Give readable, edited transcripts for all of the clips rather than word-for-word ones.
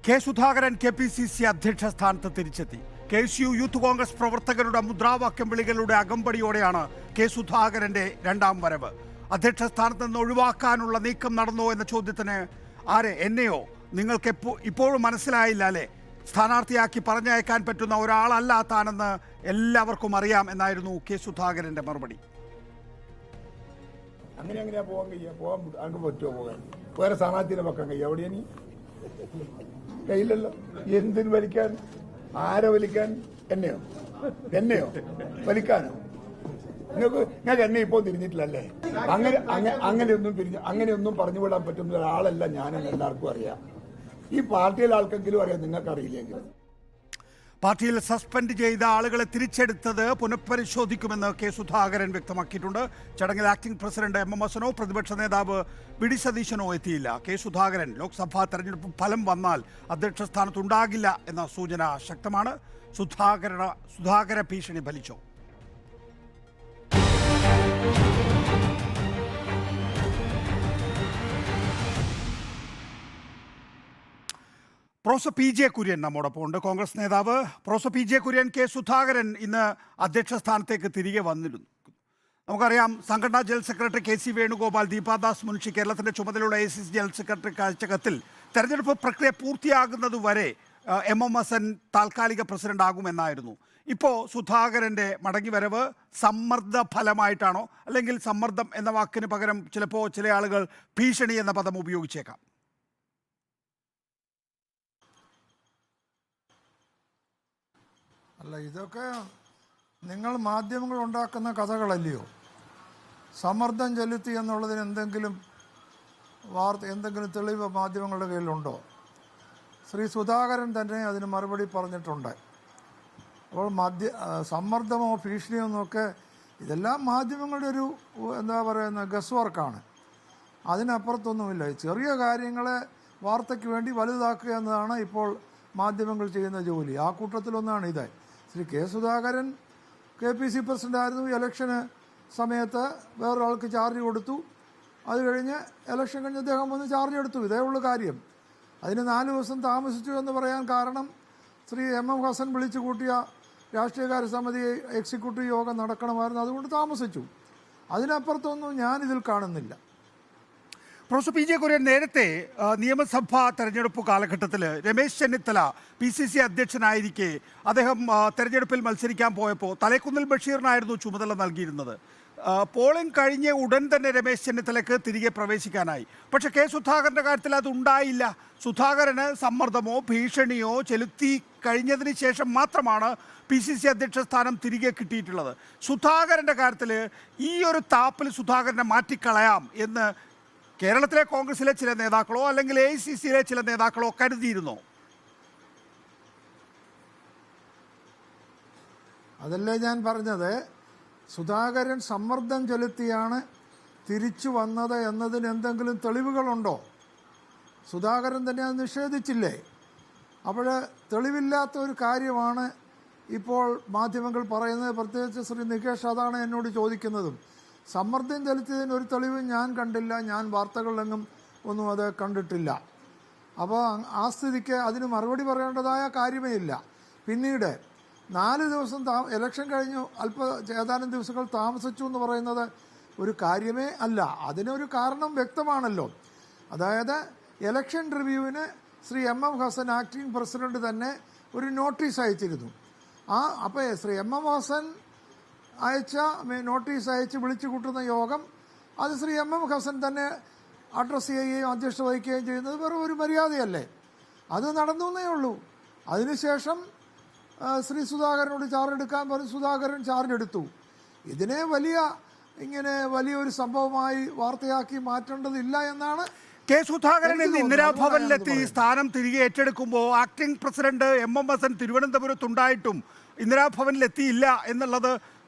K Sudhakaran KPCC അധ്യക്ഷ സ്ഥാനത്ത് തിരിച്ചെത്തി. KSU യൂത്ത് കോൺഗ്രസ് പ്രവർത്തകരുടെ മുദ്രാവാക്യം വിളികളുടെ അകമ്പടിയോടെയാണ് കെ സുധാകരന്റെ രണ്ടാം വരവ്. അധ്യക്ഷ സ്ഥാനത്ത് നിന്ന് ഒഴിവാക്കാനുള്ള നീക്കം നടന്നോ എന്ന ചോദ്യത്തിന് ആരെ എന്നെയോ നിങ്ങൾക്ക് ഇപ്പോഴും മനസ്സിലായില്ല അല്ലേ? സ്ഥാനാർത്ഥിയാക്കി പറഞ്ഞയക്കാൻ പറ്റുന്ന ഒരാളല്ല താനെന്ന് എല്ലാവർക്കും അറിയാം എന്നായിരുന്നു കെ സുധാകരന്റെ മറുപടി. അങ്ങനെ പോകാൻ കഴിയാ? പോകാൻ അങ്ങ് പറ്റുമോ? പോകാൻ വേറെ സ്ഥാനാർത്ഥിനെ വെക്കാൻ കഴിയാ? എവിടെയാ നീ? കയ്യിലല്ലോ. എന്തിന് വലിക്കാൻ? ആരെ വലിക്കാൻ? എന്നെയോ വലിക്കാനോ? നിങ്ങൾക്ക് എന്നെ ഇപ്പോൾ തിരിഞ്ഞിട്ടില്ലല്ലേ? അങ്ങനെയൊന്നും പറഞ്ഞു വിടാൻ പറ്റുന്ന ഒരാളല്ല ഞാനെന്ന് എല്ലാവർക്കും അറിയാം. ഈ പാർട്ടിയിലെ ആൾക്കെങ്കിലും അറിയാം, നിങ്ങൾക്ക് അറിയില്ലെങ്കിൽ. പാർട്ടിയിൽ സസ്പെൻഡ് ചെയ്ത ആളുകളെ തിരിച്ചെടുത്തത് പുനഃപരിശോധിക്കുമെന്ന് കെ സുധാകരൻ വ്യക്തമാക്കിയിട്ടുണ്ട്. ചടങ്ങിൽ ആക്ടിംഗ് പ്രസിഡന്റ് MM ഹസനോ പ്രതിപക്ഷ നേതാവ് വി.ഡി. സതീശനോ എത്തിയില്ല. കെ സുധാകരൻ ലോക്സഭാ തെരഞ്ഞെടുപ്പ് ഫലം വന്നാൽ അധ്യക്ഷ സ്ഥാനത്തുണ്ടാകില്ല എന്ന സൂചന ശക്തമാണ്. സുധാകര ഭീഷണി ഫലിച്ചോ? പ്രൊഫസർ PJ കുര്യൻ നമ്മോടൊപ്പം ഉണ്ട്, കോൺഗ്രസ് നേതാവ്. Professor PJ Kurian, K Sudhakaran ഇന്ന് അധ്യക്ഷ സ്ഥാനത്തേക്ക് തിരികെ വന്നിരുന്നു. നമുക്കറിയാം, സംഘടനാ general secretary KC Venugopal, Deepa Das Munshi, കേരളത്തിൻ്റെ ചുമതലയുള്ള ACC ജനറൽ സെക്രട്ടറിക്ക് അയച്ച കത്തിൽ തെരഞ്ഞെടുപ്പ് പ്രക്രിയ പൂർത്തിയാകുന്നതുവരെ MM ഹസൻ താൽക്കാലിക പ്രസിഡന്റ് ആകുമെന്നായിരുന്നു. ഇപ്പോൾ സുധാകരൻ്റെ മടങ്ങിവരവ് സമ്മർദ്ദ ഫലമായിട്ടാണോ, അല്ലെങ്കിൽ സമ്മർദ്ദം എന്ന വാക്കിന് പകരം ചിലപ്പോൾ ചില ആളുകൾ ഭീഷണി എന്ന പദം ഉപയോഗിച്ചേക്കാം? അല്ല, ഇതൊക്കെ നിങ്ങൾ മാധ്യമങ്ങൾ ഉണ്ടാക്കുന്ന കഥകളല്ലയോ? സമ്മർദ്ദം ചെലുത്തി എന്നുള്ളതിന് എന്തെങ്കിലും തെളിവ് മാധ്യമങ്ങളുടെ കയ്യിലുണ്ടോ? ശ്രീ സുധാകരൻ തന്നെ അതിന് മറുപടി പറഞ്ഞിട്ടുണ്ട്. അപ്പോൾ സമ്മർദ്ദമോ ഭീഷണിയോ എന്നൊക്കെ ഇതെല്ലാം മാധ്യമങ്ങളുടെ ഒരു ഗസ് വർക്കാണ്. അതിനപ്പുറത്തൊന്നുമില്ല. ചെറിയ കാര്യങ്ങളെ വാർത്തയ്ക്ക് വേണ്ടി വലുതാക്കുക എന്നതാണ് ഇപ്പോൾ മാധ്യമങ്ങൾ ചെയ്യുന്ന ജോലി. ആ കൂട്ടത്തിലൊന്നാണ് ഇത്. Shri K Sudhakaran KPC പ്രസിഡൻ്റായിരുന്നു. ഇലക്ഷന് സമയത്ത് വേറൊരാൾക്ക് ചാർജ് കൊടുത്തു. അത് കഴിഞ്ഞ് ഇലക്ഷൻ കഴിഞ്ഞ് അദ്ദേഹം വന്ന് ചാർജ് എടുത്തു. ഇതേ ഉള്ളൂ കാര്യം. അതിന് 4 ദിവസം താമസിച്ചു എന്ന് പറയാൻ കാരണം ശ്രീ MM ഹസൻ വിളിച്ചു കൂട്ടിയ രാഷ്ട്രീയകാര്യ സമിതി എക്സിക്യൂട്ടീവ് യോഗം നടക്കണമായിരുന്നു, അതുകൊണ്ട് താമസിച്ചു. അതിനപ്പുറത്തൊന്നും ഞാനിതിൽ കാണുന്നില്ല. പ്രൊഫസർ PJ കുര്യൻ, നേരത്തെ നിയമസഭാ തെരഞ്ഞെടുപ്പ് കാലഘട്ടത്തിൽ രമേശ് ചെന്നിത്തല PCC അധ്യക്ഷനായിരിക്കെ അദ്ദേഹം തെരഞ്ഞെടുപ്പിൽ മത്സരിക്കാൻ പോയപ്പോൾ തലേക്കുന്നിൽ ബഷീറിനായിരുന്നു ചുമതല നൽകിയിരുന്നത്. പോളിംഗ് കഴിഞ്ഞ് ഉടൻ തന്നെ രമേശ് ചെന്നിത്തലയ്ക്ക് തിരികെ പ്രവേശിക്കാനായി. പക്ഷേ കെ സുധാകരൻ്റെ കാര്യത്തിൽ അതുണ്ടായില്ല. സുധാകരന് സമ്മർദ്ദമോ ഭീഷണിയോ ചെലുത്തി കഴിഞ്ഞതിന് ശേഷം മാത്രമാണ് PCC അധ്യക്ഷ സ്ഥാനം തിരികെ കിട്ടിയിട്ടുള്ളത്. സുധാകരൻ്റെ കാര്യത്തിൽ ഈ ഒരു താപ്പിൽ സുധാകരനെ മാറ്റിക്കളയാം എന്ന് കേരളത്തിലെ കോൺഗ്രസിലെ ചില നേതാക്കളോ അല്ലെങ്കിൽ AICCയിലെ ചില നേതാക്കളോ കരുതിയിരുന്നോ? അതല്ലേ ഞാൻ പറഞ്ഞത്. സുധാകരൻ സമ്മർദ്ദം ചെലുത്തിയാണ് തിരിച്ചു വന്നത് എന്നതിന് എന്തെങ്കിലും തെളിവുകളുണ്ടോ? സുധാകരൻ തന്നെ അത് നിഷേധിച്ചില്ലേ? അപ്പോൾ തെളിവില്ലാത്ത ഒരു കാര്യമാണ് ഇപ്പോൾ മാധ്യമങ്ങൾ പറയുന്നത്. പ്രത്യേകിച്ച് ശ്രീ നികേഷ് അതാണ് എന്നോട് ചോദിക്കുന്നതും. സമ്മർദ്ദം ചെലുത്തിയതിന് ഒരു തെളിവും ഞാൻ കണ്ടില്ല. ഞാൻ വാർത്തകളിലെങ്ങും ഒന്നും അത് കണ്ടിട്ടില്ല. അപ്പോൾ ആ സ്ഥിതിക്ക് അതിന് മറുപടി പറയേണ്ടതായ കാര്യമേ ഇല്ല. പിന്നീട് 4 ദിവസം ഇലക്ഷൻ കഴിഞ്ഞു ഏതാനും ദിവസങ്ങൾ താമസിച്ചു എന്ന് പറയുന്നത് ഒരു കാര്യമേ അല്ല. അതിനൊരു കാരണം വ്യക്തമാണല്ലോ. അതായത് ഇലക്ഷൻ റിവ്യൂവിന് Shri MM Hassan acting president തന്നെ ഒരു നോട്ടീസ് അയച്ചിരുന്നു. അപ്പോൾ ശ്രീ MM ഹസൻ അയച്ച നോട്ടീസ് അയച്ച് വിളിച്ചു കൂട്ടുന്ന യോഗം അത് ശ്രീ MM ഹസൻ തന്നെ അഡ്രസ്സ് ചെയ്യുകയും അധ്യക്ഷത വഹിക്കുകയും ചെയ്യുന്നത് വെറും ഒരു മര്യാദയല്ലേ? അത് നടന്നേ ഉള്ളൂ. അതിനുശേഷം ശ്രീ സുധാകരനോട് ചാർജ് എടുക്കാൻ പറഞ്ഞ് സുധാകരൻ ചാർജ് എടുത്തു. ഇതിനെ വലിയൊരു സംഭവമായി വാർത്തയാക്കി മാറ്റേണ്ടതില്ല എന്നാണ്. കെ സുധാകരൻ ഇന്ന് ഇന്ദിരാഭവനിലെത്തി സ്ഥാനം തിരികെ ഏറ്റെടുക്കുമ്പോൾ ആക്ടിംഗ് പ്രസിഡന്റ് MM ഹസൻ തിരുവനന്തപുരത്തുണ്ടായിട്ടും ഇന്ദിരാഭവനിലെത്തിയില്ല എന്നുള്ളത്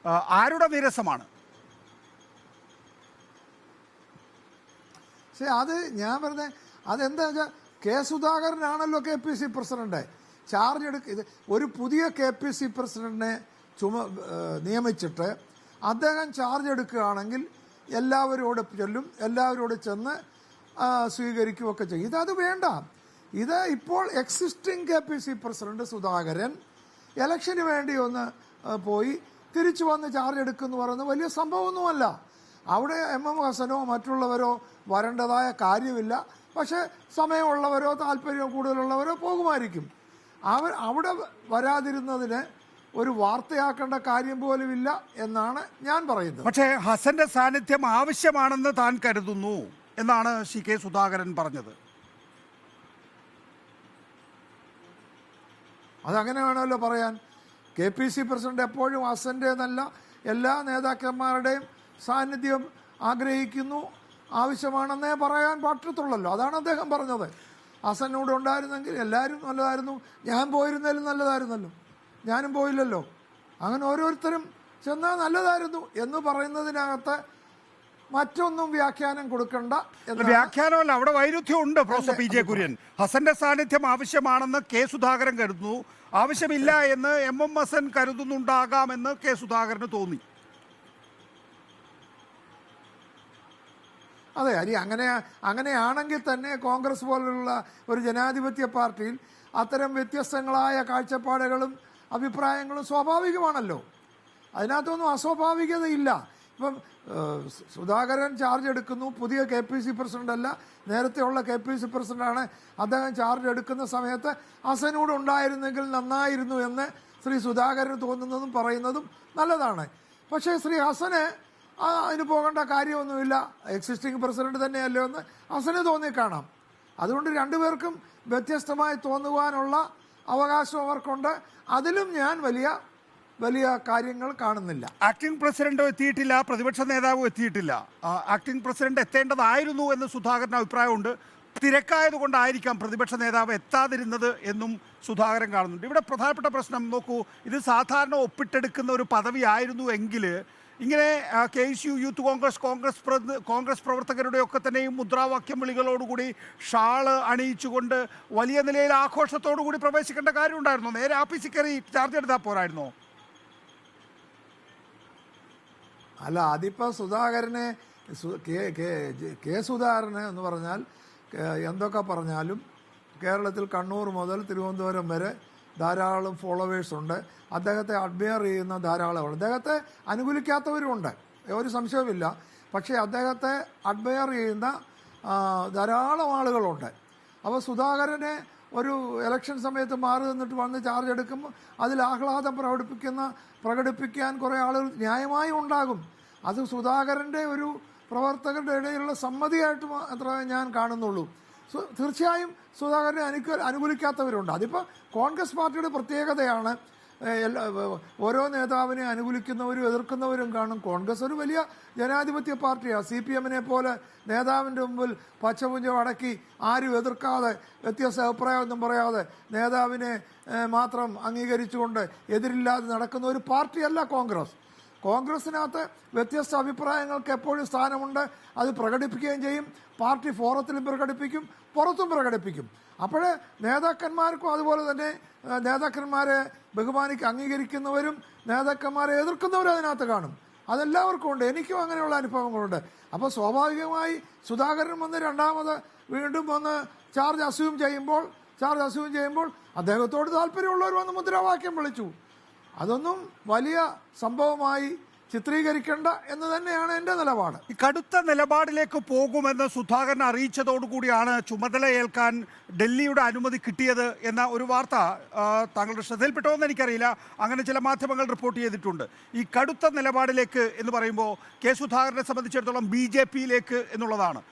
ആരുടെ വിരസമാണ്? അത് ഞാൻ പറഞ്ഞ അതെന്താ വെച്ചാൽ കെ സുധാകരനാണല്ലോ KPC പ്രസിഡന്റ്. ചാർജ് ഒരു പുതിയ KPC പ്രസിഡന്റിനെ നിയമിച്ചിട്ട് അദ്ദേഹം ചാർജ് എടുക്കുകയാണെങ്കിൽ എല്ലാവരോട് ചെല്ലും, എല്ലാവരോട് ചെന്ന് സ്വീകരിക്കുകയൊക്കെ ചെയ്യും. ഇതത് വേണ്ട. ഇത് ഇപ്പോൾ എക്സിസ്റ്റിംഗ് KPC പ്രസിഡന്റ് സുധാകരൻ ഇലക്ഷന് വേണ്ടി ഒന്ന് പോയി തിരിച്ചു വന്ന് ചാർജ് എടുക്കുമെന്ന് പറയുന്നത് വലിയ സംഭവമൊന്നുമല്ല. അവിടെ MM ഹസനോ മറ്റുള്ളവരോ വരേണ്ടതായ കാര്യമില്ല. പക്ഷേ സമയമുള്ളവരോ താല്പര്യം കൂടുതലുള്ളവരോ പോകുമായിരിക്കും. അവിടെ വരാതിരുന്നതിന് ഒരു വാർത്തയാക്കേണ്ട കാര്യം പോലുമില്ല എന്നാണ് ഞാൻ പറയുന്നത്. പക്ഷേ ഹസന്റെ സാന്നിധ്യം ആവശ്യമാണെന്ന് താൻ കരുതുന്നു എന്നാണ് CK സുധാകരൻ പറഞ്ഞത്. അതങ്ങനെ വേണമല്ലോ പറയാൻ. KPC പ്രസിഡന്റ് എപ്പോഴും ഹസന്റെ എന്നല്ല എല്ലാ നേതാക്കന്മാരുടെയും സാന്നിധ്യം ആഗ്രഹിക്കുന്നു, ആവശ്യമാണെന്നേ പറയാൻ പറ്റത്തുള്ളല്ലോ. അതാണ് അദ്ദേഹം പറഞ്ഞത്. ഹസനോട് ഉണ്ടായിരുന്നെങ്കിൽ എല്ലാവരും നല്ലതായിരുന്നു, ഞാൻ പോയിരുന്നാലും നല്ലതായിരുന്നല്ലോ, ഞാനും പോയില്ലല്ലോ, അങ്ങനെ ഓരോരുത്തരും ചെന്നാൽ നല്ലതായിരുന്നു എന്ന് പറയുന്നതിനകത്ത് മറ്റൊന്നും വ്യാഖ്യാനം കൊടുക്കണ്ട. വ്യാഖ്യാനമല്ല, അവിടെ വൈരുദ്ധ്യം ഉണ്ട്. പ്രൊഫസർ PJ കുര്യൻ, ഹസന്റെ സാന്നിധ്യം ആവശ്യമാണെന്ന് K സുധാകരൻ കരുതുന്നു, ആവശ്യമില്ല എന്ന് MM ഹസൻ കരുതുന്നുണ്ടാകാമെന്ന് K സുധാകരന് തോന്നി. അതെ, അങ്ങനെയാണെങ്കിൽ തന്നെ കോൺഗ്രസ് പോലുള്ള ഒരു ജനാധിപത്യ പാർട്ടിയിൽ അത്തരം വ്യത്യസ്തങ്ങളായ കാഴ്ചപ്പാടുകളും അഭിപ്രായങ്ങളും സ്വാഭാവികമാണല്ലോ. അതിനകത്തൊന്നും അസ്വാഭാവികതയില്ല. ഇപ്പം സുധാകരൻ ചാർജ് എടുക്കുന്നു, പുതിയ KPC പ്രസിഡന്റ് അല്ല, നേരത്തെയുള്ള KPC പ്രസിഡന്റാണ്. അദ്ദേഹം ചാർജ് എടുക്കുന്ന സമയത്ത് ഹസനോട് ഉണ്ടായിരുന്നെങ്കിൽ നന്നായിരുന്നു എന്ന് ശ്രീ സുധാകരന് തോന്നുന്നതും പറയുന്നതും നല്ലതാണ്. പക്ഷേ ശ്രീ ഹസന് അതിന് പോകേണ്ട കാര്യമൊന്നുമില്ല, എക്സിസ്റ്റിംഗ് പ്രസിഡന്റ് തന്നെയല്ലോ എന്ന് ഹസന് തോന്നിക്കാണാം. അതുകൊണ്ട് രണ്ടുപേർക്കും വ്യത്യസ്തമായി തോന്നുവാനുള്ള അവകാശം അവർക്കുണ്ട്. അതിലും ഞാൻ വലിയ കാര്യങ്ങൾ കാണുന്നില്ല. ആക്ടിംഗ് പ്രസിഡന്റ് എത്തിയിട്ടില്ല, പ്രതിപക്ഷ നേതാവും എത്തിയിട്ടില്ല. ആക്ടിംഗ് പ്രസിഡന്റ് എത്തേണ്ടതായിരുന്നു എന്ന് സുധാകരൻ അഭിപ്രായമുണ്ട്. തിരക്കായതുകൊണ്ടായിരിക്കാം പ്രതിപക്ഷ നേതാവ് എത്താതിരുന്നത് എന്നും സുധാകരൻ കാണുന്നുണ്ട്. ഇവിടെ പ്രധാനപ്പെട്ട പ്രശ്നം നോക്കൂ, ഇത് സാധാരണ ഒപ്പിട്ടെടുക്കുന്ന ഒരു പദവി ആയിരുന്നു എങ്കിൽ ഇങ്ങനെ KSU, യൂത്ത് കോൺഗ്രസ് പ്രവർത്തകരുടെ ഒക്കെ തന്നെയും മുദ്രാവാക്യം വിളികളോടുകൂടി ഷാള് അണിയിച്ചുകൊണ്ട് വലിയ നിലയിൽ ആഘോഷത്തോടു കൂടി പ്രവേശിക്കേണ്ട കാര്യമുണ്ടായിരുന്നോ? നേരെ ആഫീസിൽ കയറി ചാർജ് എടുത്താൽ പോരായിരുന്നോ? അല്ല, അതിപ്പോൾ സുധാകരനെ കെ സുധാകരന് എന്ന് പറഞ്ഞാൽ എന്തൊക്കെ പറഞ്ഞാലും കേരളത്തിൽ കണ്ണൂർ മുതൽ തിരുവനന്തപുരം വരെ ധാരാളം ഫോളോവേഴ്സുണ്ട്. അദ്ദേഹത്തെ അഡ്മയർ ചെയ്യുന്ന ധാരാളമുണ്ട്. അദ്ദേഹത്തെ അനുകൂലിക്കാത്തവരുമുണ്ട്, ഒരു സംശയവുമില്ല. പക്ഷേ അദ്ദേഹത്തെ അഡ്മയർ ചെയ്യുന്ന ധാരാളം ആളുകളുണ്ട്. അപ്പോൾ സുധാകരനെ ഒരു ഇലക്ഷൻ സമയത്ത് മാറി നിന്നിട്ട് വന്ന് ചാർജ് എടുക്കുമ്പോൾ അതിൽ ആഹ്ലാദം പ്രകടിപ്പിക്കാൻ കുറേ ആളുകൾ ന്യായമായും ഉണ്ടാകും. അത് സുധാകരൻ്റെ ഒരു പ്രവർത്തകരുടെ ഇടയിലുള്ള സമ്മതിയായിട്ട് മാത്രമേ ഞാൻ കാണുന്നുള്ളൂ. തീർച്ചയായും സുധാകരനെ അനുകൂലിക്കാത്തവരുണ്ട്. അതിപ്പോൾ കോൺഗ്രസ് പാർട്ടിയുടെ പ്രത്യേകതയാണ്. ഓരോ നേതാവിനെ അനുകൂലിക്കുന്നവരും എതിർക്കുന്നവരും കാണും. കോൺഗ്രസ് ഒരു വലിയ ജനാധിപത്യ പാർട്ടിയാണ്. CPM-നെ പോലെ നേതാവിൻ്റെ മുമ്പിൽ പച്ചപുഞ്ചം അടക്കി ആരും എതിർക്കാതെ വ്യത്യസ്ത അഭിപ്രായമൊന്നും പറയാതെ നേതാവിനെ മാത്രം അംഗീകരിച്ചുകൊണ്ട് എതിരില്ലാതെ നടക്കുന്ന ഒരു പാർട്ടിയല്ല കോൺഗ്രസ്. കോൺഗ്രസിനകത്ത് വ്യത്യസ്ത അഭിപ്രായങ്ങൾക്ക് എപ്പോഴും സ്ഥാനമുണ്ട്. അത് പ്രകടിപ്പിക്കുകയും ചെയ്യും. പാർട്ടി ഫോറത്തിലും പ്രകടിപ്പിക്കും, പുറത്തും പ്രകടിപ്പിക്കും. അപ്പോൾ നേതാക്കന്മാർക്കും അതുപോലെ തന്നെ നേതാക്കന്മാരെ അംഗീകരിക്കുന്നവരും നേതാക്കന്മാരെ എതിർക്കുന്നവരും അതിനകത്ത് കാണും. അതെല്ലാവർക്കും ഉണ്ട്. എനിക്കും അങ്ങനെയുള്ള അനുഭവങ്ങളുണ്ട്. അപ്പോൾ സ്വാഭാവികമായി സുധാകരൻ വന്ന് രണ്ടാമത് വീണ്ടും വന്ന് ചാർജ് അസ്യൂം ചെയ്യുമ്പോൾ അദ്ദേഹത്തോട് താല്പര്യമുള്ളവർ വന്ന് മുദ്രാവാക്യം വിളിച്ചു. അതൊന്നും വലിയ സംഭവമായി ചിത്രീകരിക്കേണ്ട എന്ന് തന്നെയാണ് എൻ്റെ നിലപാട്. ഈ കടുത്ത നിലപാടിലേക്ക് പോകുമെന്ന് സുധാകരൻ അറിയിച്ചതോടുകൂടിയാണ് ചുമതല ഏൽക്കാൻ ഡൽഹിയുടെ അനുമതി കിട്ടിയത് എന്ന ഒരു വാർത്ത താങ്കളുടെ ശ്രദ്ധയിൽപ്പെട്ടോ എന്ന് എനിക്കറിയില്ല. അങ്ങനെ ചില മാധ്യമങ്ങൾ റിപ്പോർട്ട് ചെയ്തിട്ടുണ്ട്. ഈ കടുത്ത നിലപാടിലേക്ക് എന്ന് പറയുമ്പോൾ K സുധാകരനെ സംബന്ധിച്ചിടത്തോളം BJP-യിലേക്ക് എന്നുള്ളതാണ്.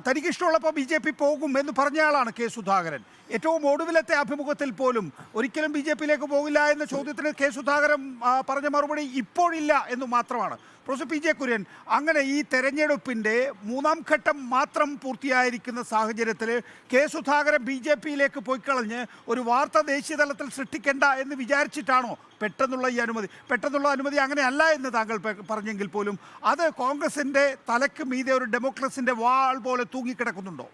തനിക്കിഷ്ടമുള്ളപ്പോൾ BJP പോകും എന്ന് പറഞ്ഞയാളാണ് K സുധാകരൻ. ഏറ്റവും ഒടുവിലത്തെ അഭിമുഖത്തിൽ പോലും ഒരിക്കലും BJP-യിലേക്ക് പോകില്ല എന്ന ചോദ്യത്തിന് K സുധാകരൻ പറഞ്ഞ മറുപടി ഇപ്പോഴില്ല എന്ന് മാത്രമാണ്. പ്രൊഫസർ PJ കുര്യൻ, അങ്ങനെ ഈ തെരഞ്ഞെടുപ്പിൻ്റെ 3ാം ഘട്ടം മാത്രം പൂർത്തിയായിരിക്കുന്ന സാഹചര്യത്തിൽ K സുധാകരൻ BJP-യിലേക്ക് പോയിക്കളഞ്ഞ് ഒരു വാർത്ത ദേശീയ തലത്തിൽ സൃഷ്ടിക്കേണ്ട എന്ന് വിചാരിച്ചിട്ടാണോ പെട്ടെന്നുള്ള അനുമതി അങ്ങനെയല്ല എന്ന് താങ്കൾ പറഞ്ഞെങ്കിൽ പോലും അത് കോൺഗ്രസിൻ്റെ തലക്ക് മീതെ ഒരു ഡെമോക്രസിൻ്റെ വാൾ പോലെ തൂങ്ങിക്കിടക്കുന്നുണ്ടോ?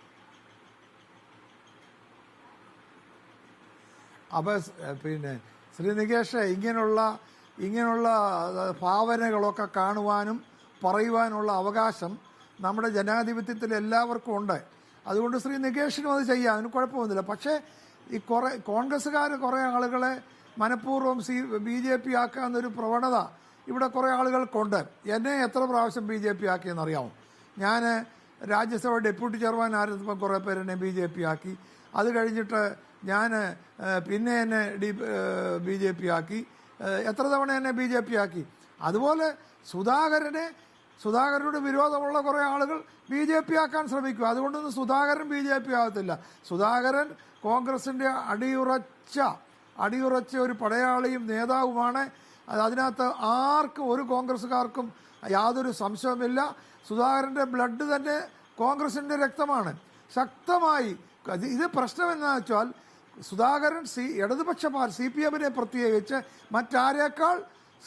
അപ്പോൾ പിന്നെ ശ്രീ നികേഷ്, ഇങ്ങനെയുള്ള ഭാവനകളൊക്കെ കാണുവാനും പറയുവാനുള്ള അവകാശം നമ്മുടെ ജനാധിപത്യത്തിൽ എല്ലാവർക്കും ഉണ്ട്. അതുകൊണ്ട് ശ്രീ നികേഷിനും അത് ചെയ്യാം, അതിന് കുഴപ്പമൊന്നുമില്ല. പക്ഷേ ഈ കോൺഗ്രസ്സുകാർ കുറേ ആളുകളെ മനഃപൂർവ്വം BJP ആക്കാന്നൊരു പ്രവണത ഇവിടെ കുറേ ആളുകൾക്കുണ്ട്. എന്നെ എത്ര പ്രാവശ്യം BJP ആക്കിയെന്നറിയാമോ? ഞാൻ രാജ്യസഭ ഡെപ്യൂട്ടി ചെയർമാൻ ആയിരുന്നപ്പം കുറേ പേര് എന്നെ BJP ആക്കി. അത് കഴിഞ്ഞിട്ട് ഞാൻ പിന്നെ എന്നെ BJP ആക്കി. എത്ര തവണ എന്നെ BJP ആക്കി. അതുപോലെ സുധാകരനോട് വിരോധമുള്ള കുറേ ആളുകൾ BJP ആക്കാൻ ശ്രമിക്കും. അതുകൊണ്ടൊന്നും സുധാകരൻ BJP ആകത്തില്ല. സുധാകരൻ കോൺഗ്രസിൻ്റെ അടിയുറച്ച ഒരു പടയാളിയും നേതാവുമാണ്. അതിനകത്ത് ആർക്കും, ഒരു കോൺഗ്രസ്സുകാർക്കും യാതൊരു സംശയവുമില്ല. സുധാകരൻ്റെ ബ്ലഡ് തന്നെ കോൺഗ്രസിൻ്റെ രക്തമാണ്. ശക്തമായി ഇത് പ്രശ്നം എന്താണെന്ന് വെച്ചാൽ സുധാകരൻ ഇടതുപക്ഷ CPM-നെ പ്രത്യേകിച്ച് മറ്റാരേക്കാൾ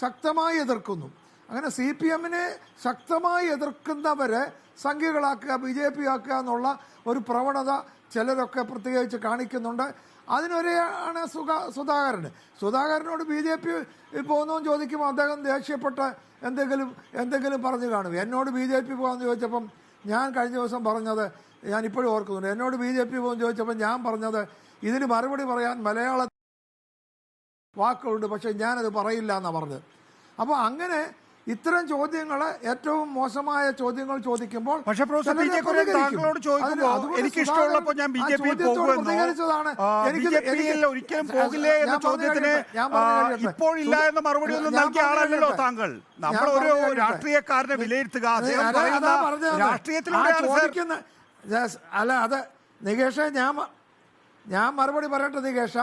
ശക്തമായി എതിർക്കുന്നു. അങ്ങനെ CPM-നെ ശക്തമായി എതിർക്കുന്നവരെ സംഖ്യകളാക്കുക, BJP ആക്കുക എന്നുള്ള ഒരു പ്രവണത ചിലരൊക്കെ പ്രത്യേകിച്ച് കാണിക്കുന്നുണ്ട്. അതിനൊരെയാണ് സുധാകരനോട് BJP പോകുന്നു ചോദിക്കുമ്പോൾ അദ്ദേഹം ദേഷ്യപ്പെട്ട് എന്തെങ്കിലും പറഞ്ഞു കാണും. എന്നോട് BJP പോകാമെന്ന് ചോദിച്ചപ്പം ഞാൻ കഴിഞ്ഞ ദിവസം പറഞ്ഞത് ഞാൻ ഇപ്പോഴും ഓർക്കുന്നുണ്ട്. എന്നോട് BJP പോകുമെന്ന് ചോദിച്ചപ്പോൾ ഞാൻ പറഞ്ഞത് ഇതിന് മറുപടി പറയാൻ മലയാള വാക്കുകളുണ്ട്, പക്ഷെ ഞാനത് പറയില്ല എന്നാണ് പറഞ്ഞത്. അപ്പോൾ അങ്ങനെ ഇത്തരം ചോദ്യങ്ങൾ, ഏറ്റവും മോശമായ ചോദ്യങ്ങൾ ചോദിക്കുമ്പോൾ ഒരിക്കലും പോകില്ലേ എന്ന ചോദ്യത്തിന് ഇപ്പോഴില്ല എന്ന മറുപടി ഒന്നും നൽകിയ ആളല്ലല്ലോ താങ്കൾ. നമ്മൾ ഒരു രാഷ്ട്രീയക്കാരനെ വിലയിരുത്തുക, രാഷ്ട്രീയത്തിലൂടെ അല്ല. അത് നികേഷ, ഞാൻ മറുപടി പറയട്ടെ നികേഷ.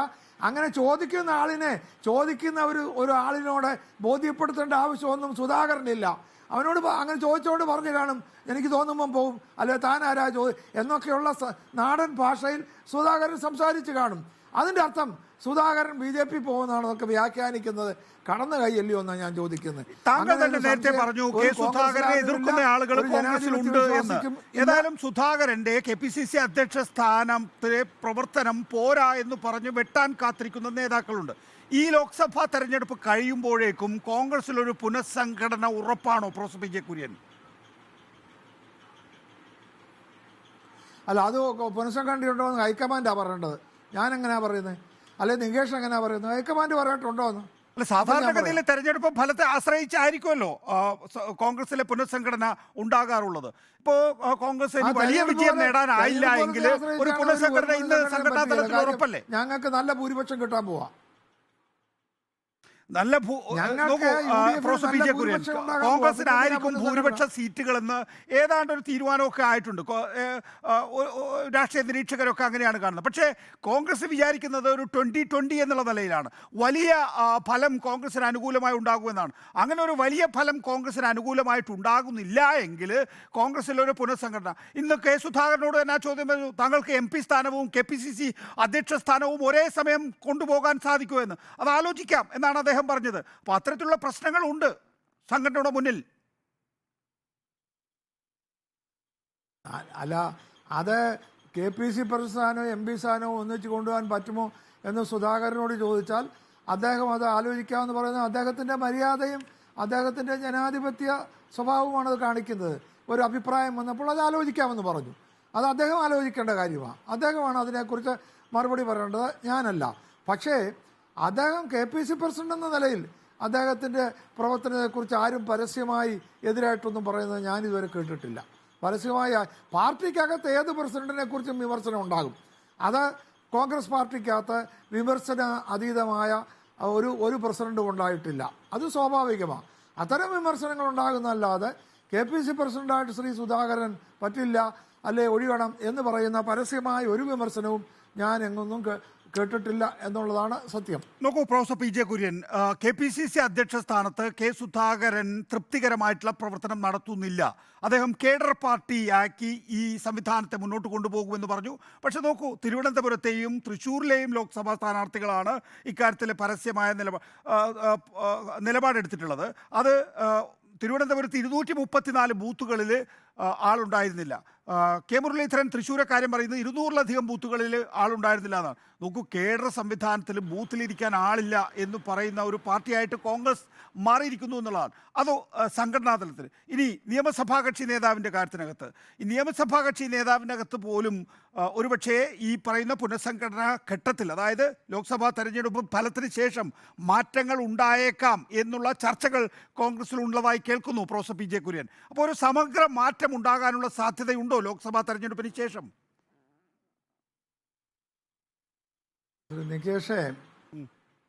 അങ്ങനെ ചോദിക്കുന്ന ഒരു ആളിനോട് ബോധ്യപ്പെടുത്തേണ്ട ആവശ്യമൊന്നും സുധാകരനില്ല. അവനോട് അങ്ങനെ ചോദിച്ചോണ്ട് പറഞ്ഞു കാണും, എനിക്ക് തോന്നുമ്പം പോവും, അല്ലെ താൻ ആരാ എന്നൊക്കെയുള്ള നാടൻ ഭാഷയിൽ സുധാകരൻ സംസാരിച്ച് കാണും. അതിൻ്റെ അർത്ഥം സുധാകരൻ BJP പോകുന്നതാണോ എന്നൊക്കെ വ്യാഖ്യാനിക്കുന്നത് കടന്നു കൈയല്ലയോ എന്നാണ് ഞാൻ ചോദിക്കുന്നത്. താങ്കൾ തന്നെ നേരത്തെ പറഞ്ഞു സുധാകരനെ എതിർക്കുന്ന ആളുകൾ കോൺഗ്രസിലുണ്ട് എന്ന്. ഏതായാലും സുധാകരന്റെ KPCC അധ്യക്ഷ സ്ഥാനത്തെ പ്രവർത്തനം പോരാ എന്ന് പറഞ്ഞു വെട്ടാൻ കാത്തിരിക്കുന്ന നേതാക്കളുണ്ട്. ഈ ലോക്സഭാ തെരഞ്ഞെടുപ്പ് കഴിയുമ്പോഴേക്കും കോൺഗ്രസിലൊരു പുനഃസംഘടന ഉറപ്പാണോ പ്രൊഫസർ PJ കുര്യൻ? അല്ല, അത് പുനഃസംഘടനയുണ്ടോ എന്ന് ഹൈക്കമാൻഡാണ് പറയേണ്ടത്. ഞാൻ എങ്ങനെയാ പറയുന്നത്? അല്ലെ നികേഷ് എങ്ങനെയാ പറയുന്നത്? ഹൈക്കമാൻഡ് പറഞ്ഞിട്ടുണ്ടോ എന്ന്? അല്ല, സാധാരണഗതിയിൽ തെരഞ്ഞെടുപ്പ് ഫലത്തെ ആശ്രയിച്ചായിരിക്കുമല്ലോ കോൺഗ്രസിലെ പുനഃസംഘടന ഉണ്ടാകാറുള്ളത്. ഇപ്പോ കോൺഗ്രസ് വലിയ വിജയം നേടാനായില്ല എങ്കിൽ ഒരു പുനഃസംഘടന ഇന്ന് സംഘടനാ തലത്തിൽ ഉറപ്പല്ലേ? ഞങ്ങൾക്ക് നല്ല ഭൂരിപക്ഷം കിട്ടാൻ പോവാ. നല്ല കോൺഗ്രസിനായിരിക്കും ഭൂരിപക്ഷ സീറ്റുകളെന്ന് ഏതാണ്ട് ഒരു തീരുമാനമൊക്കെ ആയിട്ടുണ്ട്. രാഷ്ട്രീയ നിരീക്ഷകരൊക്കെ അങ്ങനെയാണ് കാണുന്നത്. പക്ഷേ കോൺഗ്രസ് വിചാരിക്കുന്നത് ഒരു 20-20 എന്നുള്ള നിലയിലാണ്. വലിയ ഫലം കോൺഗ്രസിന് അനുകൂലമായി ഉണ്ടാകുമെന്നാണ്. അങ്ങനെ ഒരു വലിയ ഫലം കോൺഗ്രസിന് അനുകൂലമായിട്ടുണ്ടാകുന്നില്ല എങ്കിൽ കോൺഗ്രസിലൊരു പുനഃസംഘടന. ഇന്ന് സുധാകരനോട് തന്നെ ആ ചോദ്യം പറഞ്ഞു, താങ്കൾക്ക് MP സ്ഥാനവും KPCC അധ്യക്ഷ സ്ഥാനവും ഒരേ സമയം കൊണ്ടുപോകാൻ സാധിക്കുമെന്ന്. അത് ആലോചിക്കാം എന്നാണ് അദ്ദേഹം പറഞ്ഞത്. അപ്പൊ അത്തരത്തിലുള്ള പ്രശ്നങ്ങളുണ്ട് സംഘടനയുടെ മുന്നിൽ. അല്ല, അത് KPCC സ്ഥാനവും MP സ്ഥാനവും ഒന്നിച്ച് കൊണ്ടുപോകാൻ പറ്റുമോ എന്ന് സുധാകരനോട് ചോദിച്ചാൽ അദ്ദേഹം അത് ആലോചിക്കാമെന്ന് പറയുന്നത് അദ്ദേഹത്തിൻ്റെ മര്യാദയും അദ്ദേഹത്തിൻ്റെ ജനാധിപത്യ സ്വഭാവമാണ് അത് കാണിക്കുന്നത്. ഒരു അഭിപ്രായം വന്നപ്പോൾ അത് ആലോചിക്കാമെന്ന് പറഞ്ഞു. അത് അദ്ദേഹം ആലോചിക്കേണ്ട കാര്യമാണ്. അദ്ദേഹമാണ് അതിനെക്കുറിച്ച് മറുപടി പറയേണ്ടത്, ഞാനല്ല. പക്ഷേ അദ്ദേഹം KPCC പ്രസിഡന്റ് എന്ന നിലയിൽ അദ്ദേഹത്തിൻ്റെ പ്രവർത്തനത്തെക്കുറിച്ച് ആരും പരസ്യമായി എതിരായിട്ടൊന്നും പറയുന്നത് ഞാനിതുവരെ കേട്ടിട്ടില്ല. പരസ്യമായ പാർട്ടിക്കകത്ത് ഏത് പ്രസിഡന്റിനെ കുറിച്ചും വിമർശനം ഉണ്ടാകും. അത് കോൺഗ്രസ് പാർട്ടിക്കകത്ത് വിമർശന അതീതമായ ഒരു പ്രസിഡന്റും ഉണ്ടായിട്ടില്ല. അത് സ്വാഭാവികമാണ്. അത്തരം വിമർശനങ്ങൾ ഉണ്ടാകുന്നതല്ലാതെ KPCC പ്രസിഡന്റായിട്ട് ശ്രീ സുധാകരൻ പറ്റില്ല, അല്ലെ ഒഴിയണം എന്ന് പറയുന്ന പരസ്യമായ ഒരു വിമർശനവും ഞാൻ എങ്ങൊന്നും കേട്ടിട്ടില്ല എന്നുള്ളതാണ് സത്യം. നോക്കൂ പ്രൊഫസർ PJ കുര്യൻ, KPCC അധ്യക്ഷ സ്ഥാനത്ത് സുധാകരൻ തൃപ്തികരമായിട്ടുള്ള പ്രവർത്തനം നടത്തുന്നില്ല. അദ്ദേഹം കേഡർ പാർട്ടിയാക്കി ഈ സംവിധാനത്തെ മുന്നോട്ട് കൊണ്ടുപോകുമെന്ന് പറഞ്ഞു. പക്ഷെ നോക്കൂ, തിരുവനന്തപുരത്തെയും തൃശ്ശൂരിലെയും ലോക്സഭാ സ്ഥാനാർത്ഥികളാണ് ഇക്കാര്യത്തിൽ പരസ്യമായ നിലപാടെടുത്തിട്ടുള്ളത്. അത് തിരുവനന്തപുരത്ത് 234 ബൂത്തുകളിൽ ആളുണ്ടായിരുന്നില്ല. കെ മുരളീധരൻ തൃശ്ശൂരെ കാര്യം പറയുന്നത് 200-ലധികം ബൂത്തുകളിൽ ആളുണ്ടായിരുന്നില്ല എന്നാണ്. നോക്കൂ, കേഡർ സംവിധാനത്തിൽ ബൂത്തിലിരിക്കാൻ ആളില്ല എന്ന് പറയുന്ന ഒരു പാർട്ടിയായിട്ട് കോൺഗ്രസ് മാറിയിരിക്കുന്നു എന്നുള്ളതാണ്. അതോ സംഘടനാ തലത്തിൽ? ഇനി നിയമസഭാ കക്ഷി നേതാവിൻ്റെ കാര്യത്തിനകത്ത്, ഈ നിയമസഭാ കക്ഷി നേതാവിനകത്ത് പോലും ഒരുപക്ഷേ ഈ പറയുന്ന പുനഃസംഘടനാ ഘട്ടത്തിൽ, അതായത് ലോക്സഭാ തെരഞ്ഞെടുപ്പ് ഫലത്തിന് ശേഷം മാറ്റങ്ങൾ ഉണ്ടായേക്കാം എന്നുള്ള ചർച്ചകൾ കോൺഗ്രസിലുള്ളതായി കേൾക്കുന്നു പ്രൊഫസർ പി ജെ കുര്യൻ. അപ്പോൾ ഒരു സമഗ്ര മാറ്റം ഉണ്ടാകാനുള്ള സാധ്യതയുണ്ടോ ലോക്സഭാ തെരഞ്ഞെടുപ്പിന് ശേഷം? നികേഷേ,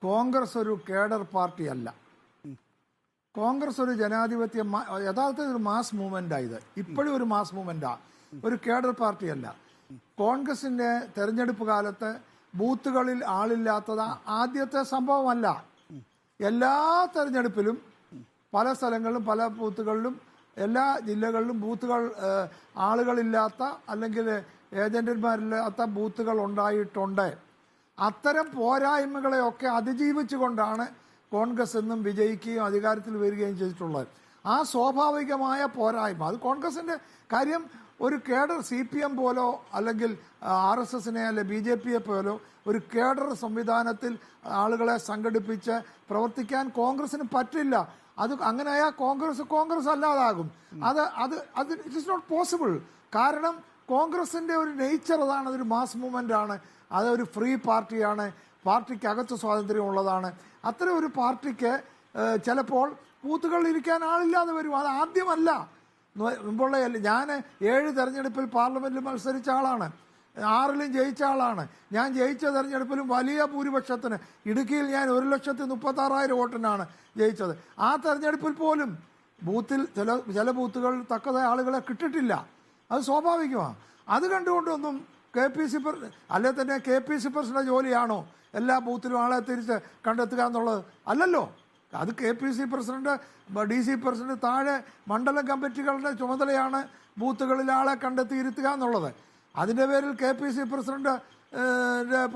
കോൺഗ്രസ് ഒരു കേഡർ പാർട്ടിയല്ല. കോൺഗ്രസ് ഒരു ജനാധിപത്യ യഥാർത്ഥത്തിൽ ഒരു മാസ് മൂവ്മെന്റാ. ഇത് ഇപ്പോഴും ഒരു മാസ് മൂവ്മെന്റാ, ഒരു കേഡർ പാർട്ടിയല്ല. കോൺഗ്രസിന്റെ തെരഞ്ഞെടുപ്പ് കാലത്ത് ബൂത്തുകളിൽ ആളില്ലാത്തത് ആദ്യത്തെ സംഭവമല്ല. എല്ലാ തെരഞ്ഞെടുപ്പിലും പല സ്ഥലങ്ങളിലും പല ബൂത്തുകളിലും എല്ലാ ജില്ലകളിലും ബൂത്തുകൾ ആളുകളില്ലാത്ത അല്ലെങ്കിൽ ഏജന്റുമാരില്ലാത്ത ബൂത്തുകൾ ഉണ്ടായിട്ടുണ്ട്. അത്തരം പോരായ്മകളെയൊക്കെ അതിജീവിച്ചുകൊണ്ടാണ് കോൺഗ്രസ് എന്നും വിജയിക്കുകയും അധികാരത്തിൽ വരികയും ചെയ്തിട്ടുള്ളത്. ആ സ്വാഭാവികമായ പോരായ്മ അത് കോൺഗ്രസിന്റെ കാര്യം. ഒരു കേഡർ CPM പോലോ അല്ലെങ്കിൽ RSSനെ അല്ലെ BJPയെ പോലോ ഒരു കേഡർ സംവിധാനത്തിൽ ആളുകളെ സംഘടിപ്പിച്ച് പ്രവർത്തിക്കാൻ കോൺഗ്രസിന് പറ്റില്ല. അത് അങ്ങനെയായാൽ കോൺഗ്രസ് അല്ലാതാകും. അത് അത് അത് ഇറ്റ് ഇസ് നോട്ട് പോസിബിൾ. കാരണം കോൺഗ്രസിന്റെ ഒരു നേച്ചർ അതാണ്. അതൊരു മാസ് മൂവ്മെന്റ് ആണ്. അതൊരു ഫ്രീ പാർട്ടിയാണ്. പാർട്ടിക്ക് അകത്ത് സ്വാതന്ത്ര്യം ഉള്ളതാണ്. അത്തരം ഒരു പാർട്ടിക്ക് ചിലപ്പോൾ ബൂത്തുകളിൽ ഇരിക്കാൻ ആളില്ലാതെ വരും. അത് ആദ്യമല്ല. മുമ്പുള്ള ഞാൻ 7 തെരഞ്ഞെടുപ്പിൽ പാർലമെന്റിൽ മത്സരിച്ച ആളാണ്. 6ലും ജയിച്ച ആളാണ്. ഞാൻ ജയിച്ച തെരഞ്ഞെടുപ്പിലും വലിയ ഭൂരിപക്ഷത്തിന് ഇടുക്കിയിൽ ഞാൻ 1,36,000 വോട്ടിനാണ് ജയിച്ചത്. ആ തെരഞ്ഞെടുപ്പിൽ പോലും ബൂത്തിൽ ചില ബൂത്തുകൾ തക്കതായ ആളുകളെ കിട്ടിയിട്ടില്ല. അത് സ്വാഭാവികമാണ്. അത് കണ്ടുകൊണ്ടൊന്നും അല്ലെ തന്നെ KPC പ്രസിഡന്റ് ജോലിയാണോ എല്ലാ ബൂത്തിലും ആളെ തിരിച്ച് കണ്ടെത്തുക എന്നുള്ളത്? അല്ലല്ലോ. അത് KPC പ്രസിഡന്റ്, DC പ്രസിഡന്റ്, താഴെ മണ്ഡലം കമ്മിറ്റികളുടെ ചുമതലയാണ് ബൂത്തുകളിൽ ആളെ കണ്ടെത്തി ഇരുത്തുക എന്നുള്ളത്. അതിൻ്റെ പേരിൽ KPC പ്രസിഡന്റ്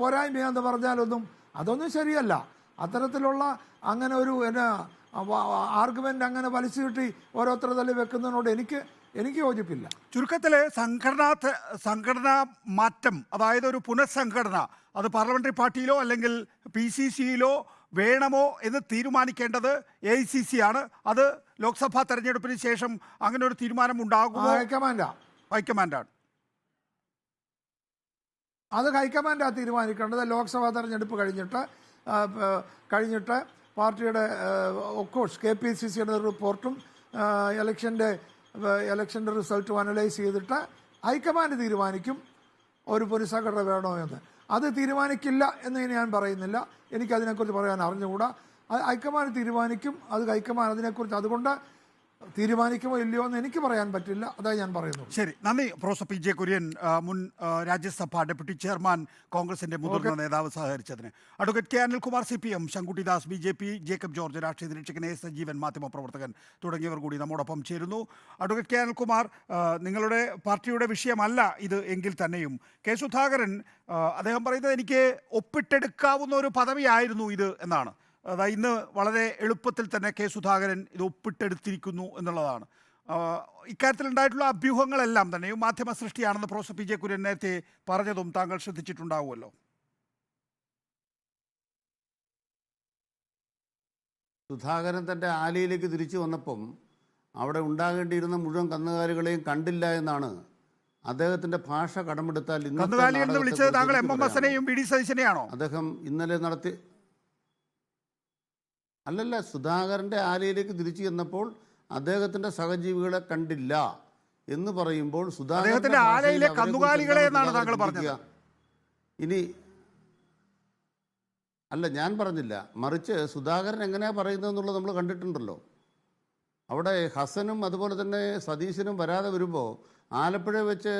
പോരായ്മയെന്ന് പറഞ്ഞാലൊന്നും അതൊന്നും ശരിയല്ല. അത്തരത്തിലുള്ള അങ്ങനെ ഒരു ആർഗ്യുമെന്റ് അങ്ങനെ വലിച്ചു കിട്ടി ഓരോരുത്തർ തള്ളി വെക്കുന്നതിനോട് എനിക്ക് യോജിപ്പില്ല. ചുരുക്കത്തിൽ സംഘടനാ മാറ്റം, അതായത് ഒരു പുനഃസംഘടന, അത് പാർലമെന്ററി പാർട്ടിയിലോ അല്ലെങ്കിൽ PCCയിലോ വേണമോ എന്ന് തീരുമാനിക്കേണ്ടത് AICC ആണ്. അത് ലോക്സഭാ തെരഞ്ഞെടുപ്പിന് ശേഷം അങ്ങനെ ഒരു തീരുമാനം ഉണ്ടാകുമോ? ഹൈക്കമാൻഡാണ്. അത് ഹൈക്കമാൻഡാ തീരുമാനിക്കേണ്ടത്. ലോക്സഭാ തെരഞ്ഞെടുപ്പ് കഴിഞ്ഞിട്ട് പാർട്ടിയുടെ ഒക്കോഴ്സ് KPCCയുടെ റിപ്പോർട്ടും ഇലക്ഷൻ്റെ റിസൾട്ടും അനലൈസ് ചെയ്തിട്ട് ഹൈക്കമാൻഡ് തീരുമാനിക്കും ഒരു പുനഃസംഘടന വേണോ എന്ന്. അത് തീരുമാനിക്കില്ല എന്ന് ഞാൻ പറയുന്നില്ല. എനിക്കതിനെക്കുറിച്ച് പറയാൻ അറിഞ്ഞുകൂടാ. ഹൈക്കമാൻഡ് തീരുമാനിക്കും. അത് ഹൈക്കമാൻഡ് അതിനെക്കുറിച്ച് അതുകൊണ്ട് തീരുമാനിക്കുമോ ഇല്ലയോ എന്ന് എനിക്ക് പറയാൻ പറ്റില്ല. അതായി ഞാൻ പറയുന്നു. ശരി, നന്ദി പ്രൊഫസർ പി ജെ കുര്യൻ, മുൻ രാജ്യസഭ ഡെപ്യൂട്ടി ചെയർമാൻ, കോൺഗ്രസിന്റെ മുതിർന്ന നേതാവ്, സഹകരിച്ചതിന്. Advocate K Anilkumar CPM, Shankuttidas BJP, Jacob George രാഷ്ട്രീയ നിരീക്ഷകൻ, സജീവൻ മാധ്യമപ്രവർത്തകൻ തുടങ്ങിയവർ കൂടി നമ്മോടൊപ്പം ചേരുന്നു. അഡ്വക്കേറ്റ് കെ അനിൽകുമാർ, നിങ്ങളുടെ പാർട്ടിയുടെ വിഷയമല്ല ഇത് എങ്കിൽ തന്നെയും കെ സുധാകരൻ അദ്ദേഹം പറയുന്നത് എനിക്ക് ഒപ്പിട്ടെടുക്കാവുന്ന ഒരു പദവിയായിരുന്നു ഇത് എന്നാണ്. അതായത് ഇന്ന് വളരെ എളുപ്പത്തിൽ തന്നെ കെ സുധാകരൻ ഇത് ഒപ്പിട്ടെടുത്തിരിക്കുന്നു എന്നുള്ളതാണ്. ഇക്കാര്യത്തിൽ ഉണ്ടായിട്ടുള്ള അഭ്യൂഹങ്ങളെല്ലാം തന്നെയും മാധ്യമ സൃഷ്ടിയാണെന്ന് പ്രൊഫസർ പി ജെ കുര്യൻ നേരത്തെ പറഞ്ഞതും താങ്കൾ ശ്രദ്ധിച്ചിട്ടുണ്ടാവുമല്ലോ. സുധാകരൻ തൻ്റെ ആലയിലേക്ക് തിരിച്ചു വന്നപ്പം അവിടെ ഉണ്ടാകേണ്ടിയിരുന്ന മുഴുവൻ കന്നുകാലികളെയും കണ്ടില്ല എന്നാണ് അദ്ദേഹത്തിന്റെ ഭാഷ കടമെടുത്താൽ അദ്ദേഹം ഇന്നലെ നടത്തി. അല്ലല്ല, സുധാകരന്റെ ആലയിലേക്ക് തിരിച്ചു ചെന്നപ്പോൾ അദ്ദേഹത്തിന്റെ സഹജീവികളെ കണ്ടില്ല എന്ന് പറയുമ്പോൾ സുധാകരന്റെ ആലയിലെ കന്നുകാലികളെ എന്നാണ് താങ്കൾ പറഞ്ഞത്. ഇനി അല്ല, ഞാൻ പറഞ്ഞില്ല, മറിച്ച് സുധാകരൻ എങ്ങനെയാ പറയുന്നതെന്നുള്ളത് നമ്മൾ കണ്ടിട്ടുണ്ടല്ലോ. അവിടെ ഹസനും അതുപോലെ തന്നെ സതീശനും വരാതെ വരുമ്പോൾ ആലപ്പുഴ വെച്ച്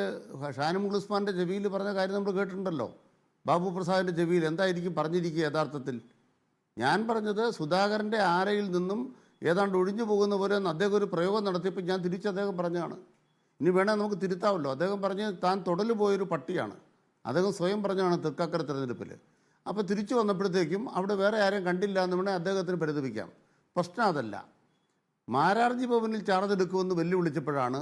ഷാനിമുൾ ഉസ്മാന്റെ ചെവിയിൽ പറഞ്ഞ കാര്യം നമ്മൾ കേട്ടിട്ടുണ്ടല്ലോ. ബാബു പ്രസാദിന്റെ ചെവിയിൽ എന്തായിരിക്കും പറഞ്ഞിരിക്കുക യഥാർത്ഥത്തിൽ? ഞാൻ പറഞ്ഞത് സുധാകരൻ്റെ ആരയിൽ നിന്നും ഏതാണ്ട് ഒഴിഞ്ഞു പോകുന്ന പോലെ അദ്ദേഹം ഒരു പ്രയോഗം നടത്തിയപ്പോൾ ഞാൻ തിരിച്ച് അദ്ദേഹം പറഞ്ഞതാണ്. ഇനി വേണേൽ നമുക്ക് തിരുത്താമല്ലോ. അദ്ദേഹം പറഞ്ഞ് താൻ തൊടൽ പോയൊരു പട്ടിയാണ്. അദ്ദേഹം സ്വയം പറഞ്ഞാണ് തൃക്കാക്കര തെരഞ്ഞെടുപ്പിൽ. അപ്പോൾ തിരിച്ചു വന്നപ്പോഴത്തേക്കും അവിടെ വേറെ ആരെയും കണ്ടില്ല എന്ന് വേണേൽ അദ്ദേഹത്തിന് പരിതപിക്കാം. പ്രശ്നം അതല്ല. മാരാർജി ഭവനിൽ ചാർജ് എടുക്കുമെന്ന് വെല്ലുവിളിച്ചപ്പോഴാണ്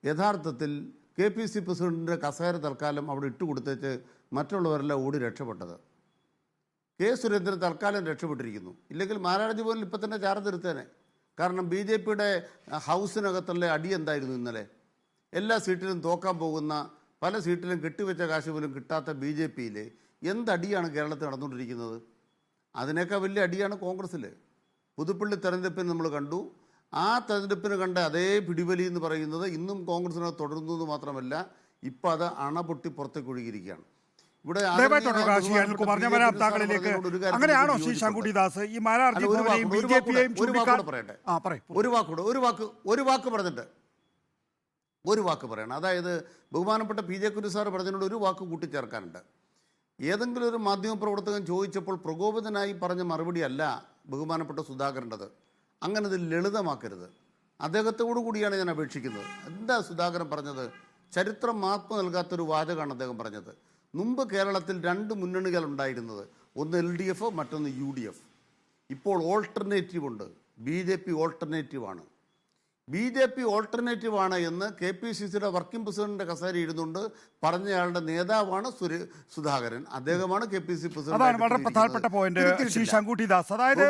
യഥാർത്ഥത്തിൽ KPC പ്രസിഡന്റിൻ്റെ കസേര തൽക്കാലം അവിടെ ഇട്ടുകൊടുത്തേച്ച് മറ്റുള്ളവരെല്ലാം ഓടി രക്ഷപ്പെട്ടത്. കെ സുരേന്ദ്രൻ തൽക്കാലം രക്ഷപ്പെട്ടിരിക്കുന്നു. ഇല്ലെങ്കിൽ മാരാർജി പോലും ഇപ്പം തന്നെ ചാർജെടുത്തേനെ. കാരണം BJPയുടെ ഹൗസിനകത്തുള്ള അടി എന്തായിരുന്നു ഇന്നലെ? എല്ലാ സീറ്റിലും തോക്കാൻ പോകുന്ന, പല സീറ്റിലും കെട്ടിവെച്ച കാശ് പോലും കിട്ടാത്ത BJPയിൽ എന്തടിയാണ് കേരളത്തിൽ നടന്നുകൊണ്ടിരിക്കുന്നത്? അതിനേക്കാൾ വലിയ അടിയാണ് കോൺഗ്രസ്സിൽ. പുതുപ്പള്ളി തെരഞ്ഞെടുപ്പിന് നമ്മൾ കണ്ടു. ആ തെരഞ്ഞെടുപ്പിന് കണ്ട അതേ പിടിവലി എന്ന് പറയുന്നത് ഇന്നും കോൺഗ്രസിനെ തുടരുന്നു എന്ന് മാത്രമല്ല, ഇപ്പം അത് അണപൊട്ടി പുറത്തേക്ക് ഒഴുകിയിരിക്കുകയാണ്. ഇവിടെ അങ്ങനെയാണോ ശ്രീ ശങ്കുട്ടിദാസ് ഈ മാരാർജി ഭവനെയും BJPയെയും ഒരു വാക്ക് പറയണം. അതായത് ബഹുമാനപ്പെട്ട PJ കുര്യൻ സാർ പറഞ്ഞതിനോട് ഒരു വാക്ക് കൂട്ടിച്ചേർക്കാനുണ്ട്. ഏതെങ്കിലും ഒരു മാധ്യമപ്രവർത്തകൻ ചോദിച്ചപ്പോൾ പ്രകോപിതനായി പറഞ്ഞ മറുപടി അല്ല ബഹുമാനപ്പെട്ട സുധാകരൻ്റെത്. അങ്ങനെ ഇത് ലളിതമാക്കരുത്. അദ്ദേഹത്തോടു കൂടിയാണ് ഞാൻ അപേക്ഷിക്കുന്നത്. എന്താ സുധാകരൻ പറഞ്ഞത്? ചരിത്രം മാപ്പ് നൽകാത്തൊരു വാചകമാണ് അദ്ദേഹം പറഞ്ഞത്. മുമ്പ് കേരളത്തിൽ 2 മുന്നണികൾ ഉണ്ടായിരുന്നത്, ഒന്ന് LDF, മറ്റൊന്ന് UDF. ഇപ്പോൾ ഓൾട്ടർനേറ്റീവ് ഉണ്ട്. BJP ഓൾട്ടർനേറ്റീവാണ്. BJP ഓൾട്ടർനേറ്റീവാണ് എന്ന് KPCCയുടെ വർക്കിംഗ് പ്രസിഡന്റിന്റെ കസേര ഇരുന്നുകൊണ്ട് പറഞ്ഞയാളുടെ നേതാവാണ് സുധാകരൻ. അദ്ദേഹമാണ് KPCC പ്രസിഡന്റ്. അതാണ് വളരെ പ്രധാനപ്പെട്ട പോയിന്റ് ശ്രീ ശങ്കുട്ടിദാസ്. അതായത്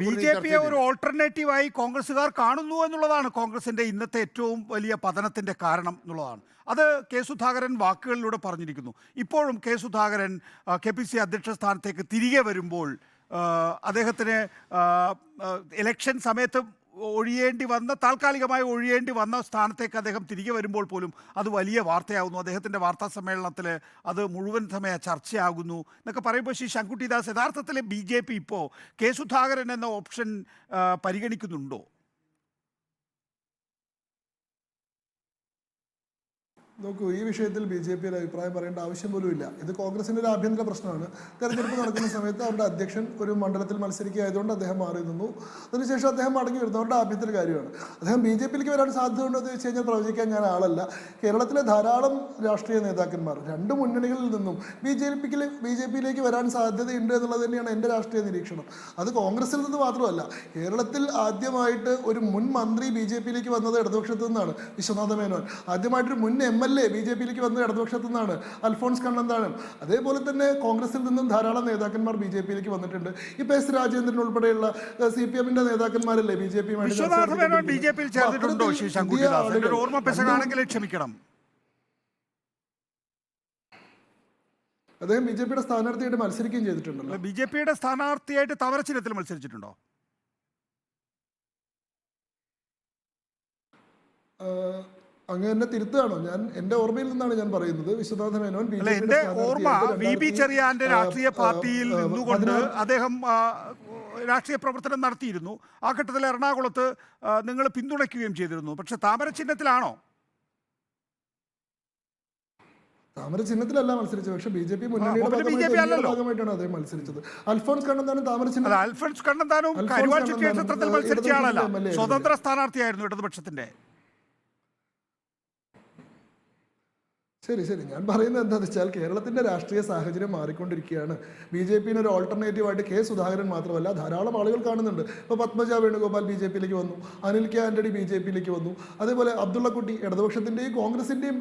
BJPയെ ഒരു ഓൾട്ടർനേറ്റീവായി കോൺഗ്രസ്സുകാർ കാണുന്നു എന്നുള്ളതാണ് കോൺഗ്രസിന്റെ ഇന്നത്തെ ഏറ്റവും വലിയ പതനത്തിന്റെ കാരണം എന്നുള്ളതാണ്. അത് കെ സുധാകരൻ വാക്കുകളിലൂടെ പറഞ്ഞിരിക്കുന്നു. ഇപ്പോഴും കെ സുധാകരൻ KPCC അധ്യക്ഷ സ്ഥാനത്തേക്ക് തിരികെ വരുമ്പോൾ അദ്ദേഹത്തിന് ഇലക്ഷൻ സമയത്ത് താൽക്കാലികമായി ഒഴിയേണ്ടി വന്ന സ്ഥാനത്തേക്ക് അദ്ദേഹം തിരികെ വരുമ്പോൾ പോലും അത് വലിയ വാർത്തയാകുന്നു. അദ്ദേഹത്തിൻ്റെ വാർത്താ സമ്മേളനത്തിൽ അത് മുഴുവൻ സമയ ചർച്ചയാകുന്നു എന്നൊക്കെ പറയുമ്പോൾ ശ്രീ ശങ്കുട്ടിദാസ്, യഥാർത്ഥത്തിൽ BJP ഇപ്പോൾ കെ സുധാകരൻ എന്ന ഓപ്ഷൻ പരിഗണിക്കുന്നുണ്ടോ? നോക്കൂ, ഈ വിഷയത്തിൽ BJPയുടെ അഭിപ്രായം പറയേണ്ട ആവശ്യം പോലും ഇല്ല. ഇത് കോൺഗ്രസിൻ്റെ ഒരു ആഭ്യന്തര പ്രശ്നമാണ്. തെരഞ്ഞെടുപ്പ് നടക്കുന്ന സമയത്ത് അവരുടെ അധ്യക്ഷൻ ഒരു മണ്ഡലത്തിൽ മത്സരിക്കുകയായതുകൊണ്ട് അദ്ദേഹം മാറി നിന്നു. അതിനുശേഷം അദ്ദേഹം മടങ്ങി വരുന്നു. അവരുടെ ആഭ്യന്തര കാര്യമാണ്. അദ്ദേഹം BJPയിലേക്ക് വരാൻ സാധ്യതയുണ്ടോ എന്ന് വെച്ച് കഴിഞ്ഞാൽ പ്രവചിക്കാൻ ഞാൻ ആളല്ല. കേരളത്തിലെ ധാരാളം രാഷ്ട്രീയ നേതാക്കന്മാർ 2 മുന്നണികളിൽ നിന്നും BJPയിലേക്ക് വരാൻ സാധ്യതയുണ്ട് എന്നുള്ളത് തന്നെയാണ് എൻ്റെ രാഷ്ട്രീയ നിരീക്ഷണം. അത് കോൺഗ്രസിൽ നിന്ന് മാത്രമല്ല, കേരളത്തിൽ ആദ്യമായിട്ട് ഒരു മുൻ മന്ത്രി BJPയിലേക്ക് വന്നത് ഇടതുപക്ഷത്തു നിന്നാണ്, വിശ്വനാഥ മേനോൻ. ആദ്യമായിട്ടൊരു മുൻ MLA BJPയിലേക്ക് വന്നത് ഇടതുപക്ഷത്തു നിന്നാണ്, അൽഫോൺസ് കണ്ണന്താനം. അതേപോലെ തന്നെ കോൺഗ്രസിൽ നിന്നും ധാരാളം നേതാക്കന്മാർ BJPയിലേക്ക് വന്നിട്ടുണ്ട്. ഇപ്പൊ S. രാജേന്ദ്രൻ ഉൾപ്പെടെയുള്ള CPMന്റെ നേതാക്കന്മാരല്ലേ BJPയുമായിട്ട് ക്ഷമിക്കണം. അദ്ദേഹം BJPയുടെ സ്ഥാനാർത്ഥിയായിട്ട് മത്സരിക്കുകയും ചെയ്തിട്ടുണ്ടല്ലോ. BJPയുടെ സ്ഥാനാർത്ഥിയായിട്ട് താമരച്ചിഹ്നത്തിൽ മത്സരിച്ചിട്ടുണ്ടോ? അങ്ങ് എന്നെ തിരുത്തുകയാണോ? ഞാൻ എൻ്റെ ഓർമ്മയിൽ നിന്നാണ് ഞാൻ പറയുന്നത്. വിശ്വനാഥ മേനോൻ എന്റെ ഓർമ്മ VB ചെറിയാന്റെ രാഷ്ട്രീയ പാർട്ടിയിൽ നിന്നുകൊണ്ട് അദ്ദേഹം രാഷ്ട്രീയ പ്രവർത്തനം നടത്തിയിരുന്നു. ആ ഘട്ടത്തിൽ എറണാകുളത്ത് നിങ്ങൾ പിന്തുണയ്ക്കുകയും ചെയ്തിരുന്നു. പക്ഷെ താമര ചിഹ്നത്തിലാണോ? താമര ചിഹ്നത്തിലല്ല മത്സരിച്ചത്. പക്ഷെ BJP മുന്നണിയുടെ ഭാഗമായിട്ടാണ് അദ്ദേഹം മത്സരിച്ചത്. അൽഫോൺസ് കണ്ണന്താനം താമര ചിഹ്നം. അൽഫോൺസ് കണ്ണന്താനവും കരുവാൾ ക്ഷേത്രത്തിൽ മത്സരിച്ച ആളല്ല, സ്വതന്ത്ര സ്ഥാനാർത്ഥിയായിരുന്നു ഇടതുപക്ഷത്തിന്റെ. ശരി, ഞാൻ പറയുന്നത് എന്താണെന്ന് വെച്ചാൽ കേരളത്തിൻ്റെ രാഷ്ട്രീയ സാഹചര്യം മാറിക്കൊണ്ടിരിക്കുകയാണ്. BJPന് ഒരു ഓൾട്ടർനേറ്റീവായിട്ട് കെ സുധാകരൻ മാത്രമല്ല ധാരാളം ആളുകൾ കാണുന്നുണ്ട്. ഇപ്പോൾ പത്മജ വേണുഗോപാൽ BJPയിലേക്ക് വന്നു, അനിൽ കെ ആന്റണി BJPയിലേക്ക് വന്നു. അതേപോലെ അബ്ദുള്ളക്കുട്ടി ഇടതുപക്ഷത്തിൻ്റെയും കോൺഗ്രസിൻ്റെയും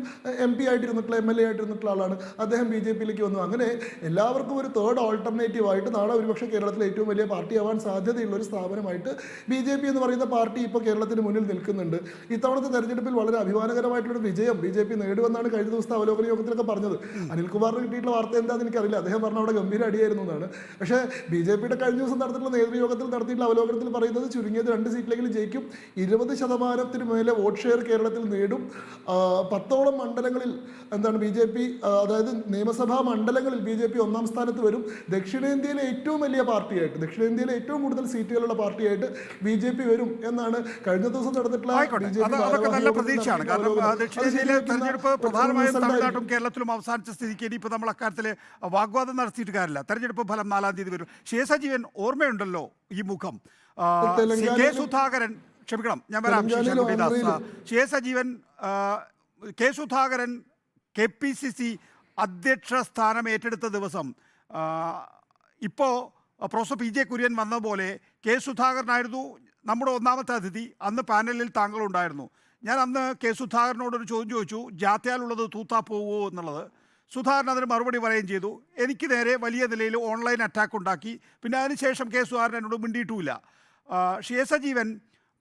MP ആയിട്ടിരുന്നിട്ടുള്ള MLA ആയിട്ടിരുന്നിട്ടുള്ള ആളാണ്, അദ്ദേഹം BJPയിലേക്ക് വന്നു. അങ്ങനെ എല്ലാവർക്കും ഒരു തേർഡ് ഓൾട്ടർനേറ്റീവായിട്ട് നാളെ ഒരുപക്ഷെ കേരളത്തിലെ ഏറ്റവും വലിയ പാർട്ടിയാവാൻ സാധ്യതയുള്ള ഒരു സ്ഥാപനമായിട്ട് BJP എന്ന് പറയുന്ന പാർട്ടി ഇപ്പോൾ കേരളത്തിന് മുന്നിൽ നിൽക്കുന്നുണ്ട്. ഇത്തവണത്തെ തെരഞ്ഞെടുപ്പിൽ വളരെ അഭിമാനകരമായിട്ടുള്ളൊരു വിജയം BJP നേടുമെന്നാണ് കഴിഞ്ഞ ദിവസത്തെ അവലോകന യോഗത്തിലൊക്കെ പറഞ്ഞത്. അനിൽകുമാറിന് കിട്ടിയിട്ടുള്ള വാർത്ത എന്താണെന്ന് എനിക്കറിയില്ല. അദ്ദേഹം പറഞ്ഞ അവിടെ ഗംഭീര അടിയായിരുന്നു എന്നാണ്. പക്ഷേ BJPയുടെ കഴിഞ്ഞ ദിവസം നടത്തിയിട്ടുള്ള നേതൃയോഗത്തിൽ നടത്തിയിട്ടുള്ള അവലോകനത്തിൽ പറയുന്നത് ചുരുങ്ങിയത് 2 സീറ്റിലെങ്കിലും ജയിക്കും, 20% മേലെ വോട്ട് ഷെയർ കേരളത്തിൽ നേടും, 10ഓളം മണ്ഡലങ്ങളിൽ BJP, അതായത് നിയമസഭാ മണ്ഡലങ്ങളിൽ BJP 1ാം സ്ഥാനത്ത് വരും. ദക്ഷിണേന്ത്യയിലെ ഏറ്റവും വലിയ പാർട്ടിയായിട്ട്, ദക്ഷിണേന്ത്യയിലെ ഏറ്റവും കൂടുതൽ സീറ്റുകളുള്ള പാർട്ടിയായിട്ട് BJP വരും എന്നാണ് കഴിഞ്ഞ ദിവസം നടന്നിട്ടുള്ള തമിഴ്നാട്ടും കേരളത്തിലും അവസാനിച്ച സ്ഥിതിക്ക് ഇനിയിപ്പോൾ നമ്മൾ അക്കാര്യത്തിൽ വാഗ്വാദം നടത്തിയിട്ട് കാര്യമില്ല. തെരഞ്ഞെടുപ്പ് ഫലം 4-ാം തീയതി വരും. ശേഷജീവൻ ഓർമ്മയുണ്ടല്ലോ ഈ മുഖം. കെ സുധാകരൻ, ക്ഷമിക്കണം ഞാൻ വരാം, ശേഷജീവൻ കെ സുധാകരൻ KPCC അധ്യക്ഷ സ്ഥാനം ഏറ്റെടുത്ത ദിവസം ഇപ്പോൾ പ്രൊഫസർ PJ കുര്യൻ വന്ന പോലെ കെ സുധാകരനായിരുന്നു നമ്മുടെ ഒന്നാമത്തെ അതിഥി. അന്ന് പാനലിൽ താങ്കളുണ്ടായിരുന്നു. ഞാൻ അന്ന് കെ സുധാകരനോടൊരു ചോദ്യം ചോദിച്ചു, ജാത്യാലുള്ളത് തൂത്താ പോവുമോ എന്നുള്ളത്. സുധാകരൻ അതിന് മറുപടി പറയുകയും ചെയ്തു. എനിക്ക് നേരെ വലിയ നിലയിൽ ഓൺലൈൻ അറ്റാക്ക് ഉണ്ടാക്കി. പിന്നെ അതിനുശേഷം കെ സുധാകരൻ എന്നോട് മിണ്ടിയിട്ടുമില്ല. ഷിയ സജീവൻ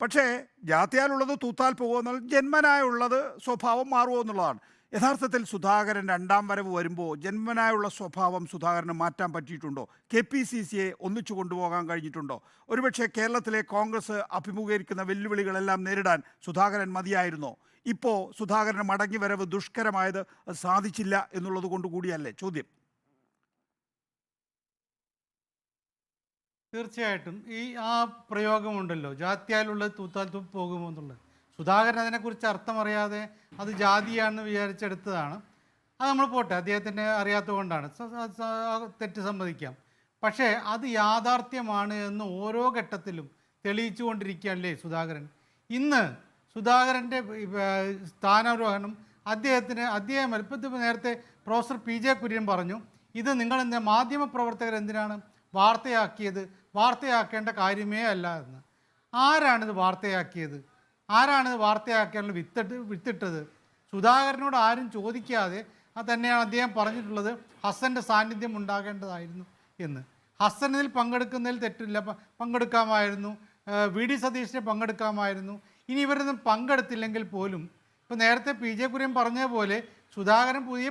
പക്ഷേ ജാത്യാലുള്ളത് തൂത്താൽ പോകുമോ എന്നാൽ ജന്മനായുള്ളത് സ്വഭാവം മാറുമോ എന്നുള്ളതാണ്. യഥാർത്ഥത്തിൽ സുധാകരൻ രണ്ടാം വരവ് വരുമ്പോൾ ജന്മനായുള്ള സ്വഭാവം സുധാകരന് മാറ്റാൻ പറ്റിയിട്ടുണ്ടോ? KPCCയെ ഒന്നിച്ചു കൊണ്ടുപോകാൻ കഴിഞ്ഞിട്ടുണ്ടോ? ഒരുപക്ഷെ കേരളത്തിലെ കോൺഗ്രസ് അഭിമുഖീകരിക്കുന്ന വെല്ലുവിളികളെല്ലാം നേരിടാൻ സുധാകരൻ മതിയായിരുന്നോ? ഇപ്പോൾ സുധാകരന് മടങ്ങി വരവ് ദുഷ്കരമായത് അത് സാധിച്ചില്ല എന്നുള്ളത് കൊണ്ട് കൂടിയല്ലേ ചോദ്യം? തീർച്ചയായിട്ടും ആ പ്രയോഗമുണ്ടല്ലോ, ജാത്യാലുള്ളത് തൂത്താൽ പോകുമോ എന്നുള്ളത്. സുധാകരൻ അതിനെക്കുറിച്ച് അർത്ഥമറിയാതെ അത് ജാതിയാണെന്ന് വിചാരിച്ചെടുത്തതാണ്. അത് നമ്മൾ പോട്ടെ, അദ്ദേഹത്തിന് അറിയാത്തതുകൊണ്ടാണ്, തെറ്റ് സമ്മതിക്കാം. പക്ഷേ അത് യാഥാർത്ഥ്യമാണ് എന്ന് ഓരോ ഘട്ടത്തിലും തെളിയിച്ചു കൊണ്ടിരിക്കുകയല്ലേ സുധാകരൻ. ഇന്ന് സുധാകരൻ്റെ സ്ഥാനാരോഹണം അദ്ദേഹം ഇപ്പം നേരത്തെ പ്രൊഫസർ PJ കുര്യൻ പറഞ്ഞു, ഇത് നിങ്ങൾ മാധ്യമപ്രവർത്തകർ എന്തിനാണ് വാർത്തയാക്കേണ്ട കാര്യമേ അല്ല എന്ന്. ആരാണിത് വാർത്തയാക്കിയത്? ആരാണിത് വാർത്തയാക്കാനുള്ള വിത്തിട്ടത്? സുധാകരനോട് ആരും ചോദിക്കാതെ തന്നെയാണ് അദ്ദേഹം പറഞ്ഞിട്ടുള്ളത് ഹസ്സൻ്റെ സാന്നിധ്യം ഉണ്ടാകേണ്ടതായിരുന്നു എന്ന്. ഹസ്സൻ ഇതിൽ പങ്കെടുക്കുന്നതിൽ തെറ്റില്ല, പങ്കെടുക്കാമായിരുന്നു. VD സതീഷിനെ പങ്കെടുക്കാമായിരുന്നു. ഇനി ഇവരൊന്നും പങ്കെടുത്തില്ലെങ്കിൽ പോലും ഇപ്പോൾ നേരത്തെ PJ കുര്യൻ പറഞ്ഞ പോലെ സുധാകരൻ പുതിയ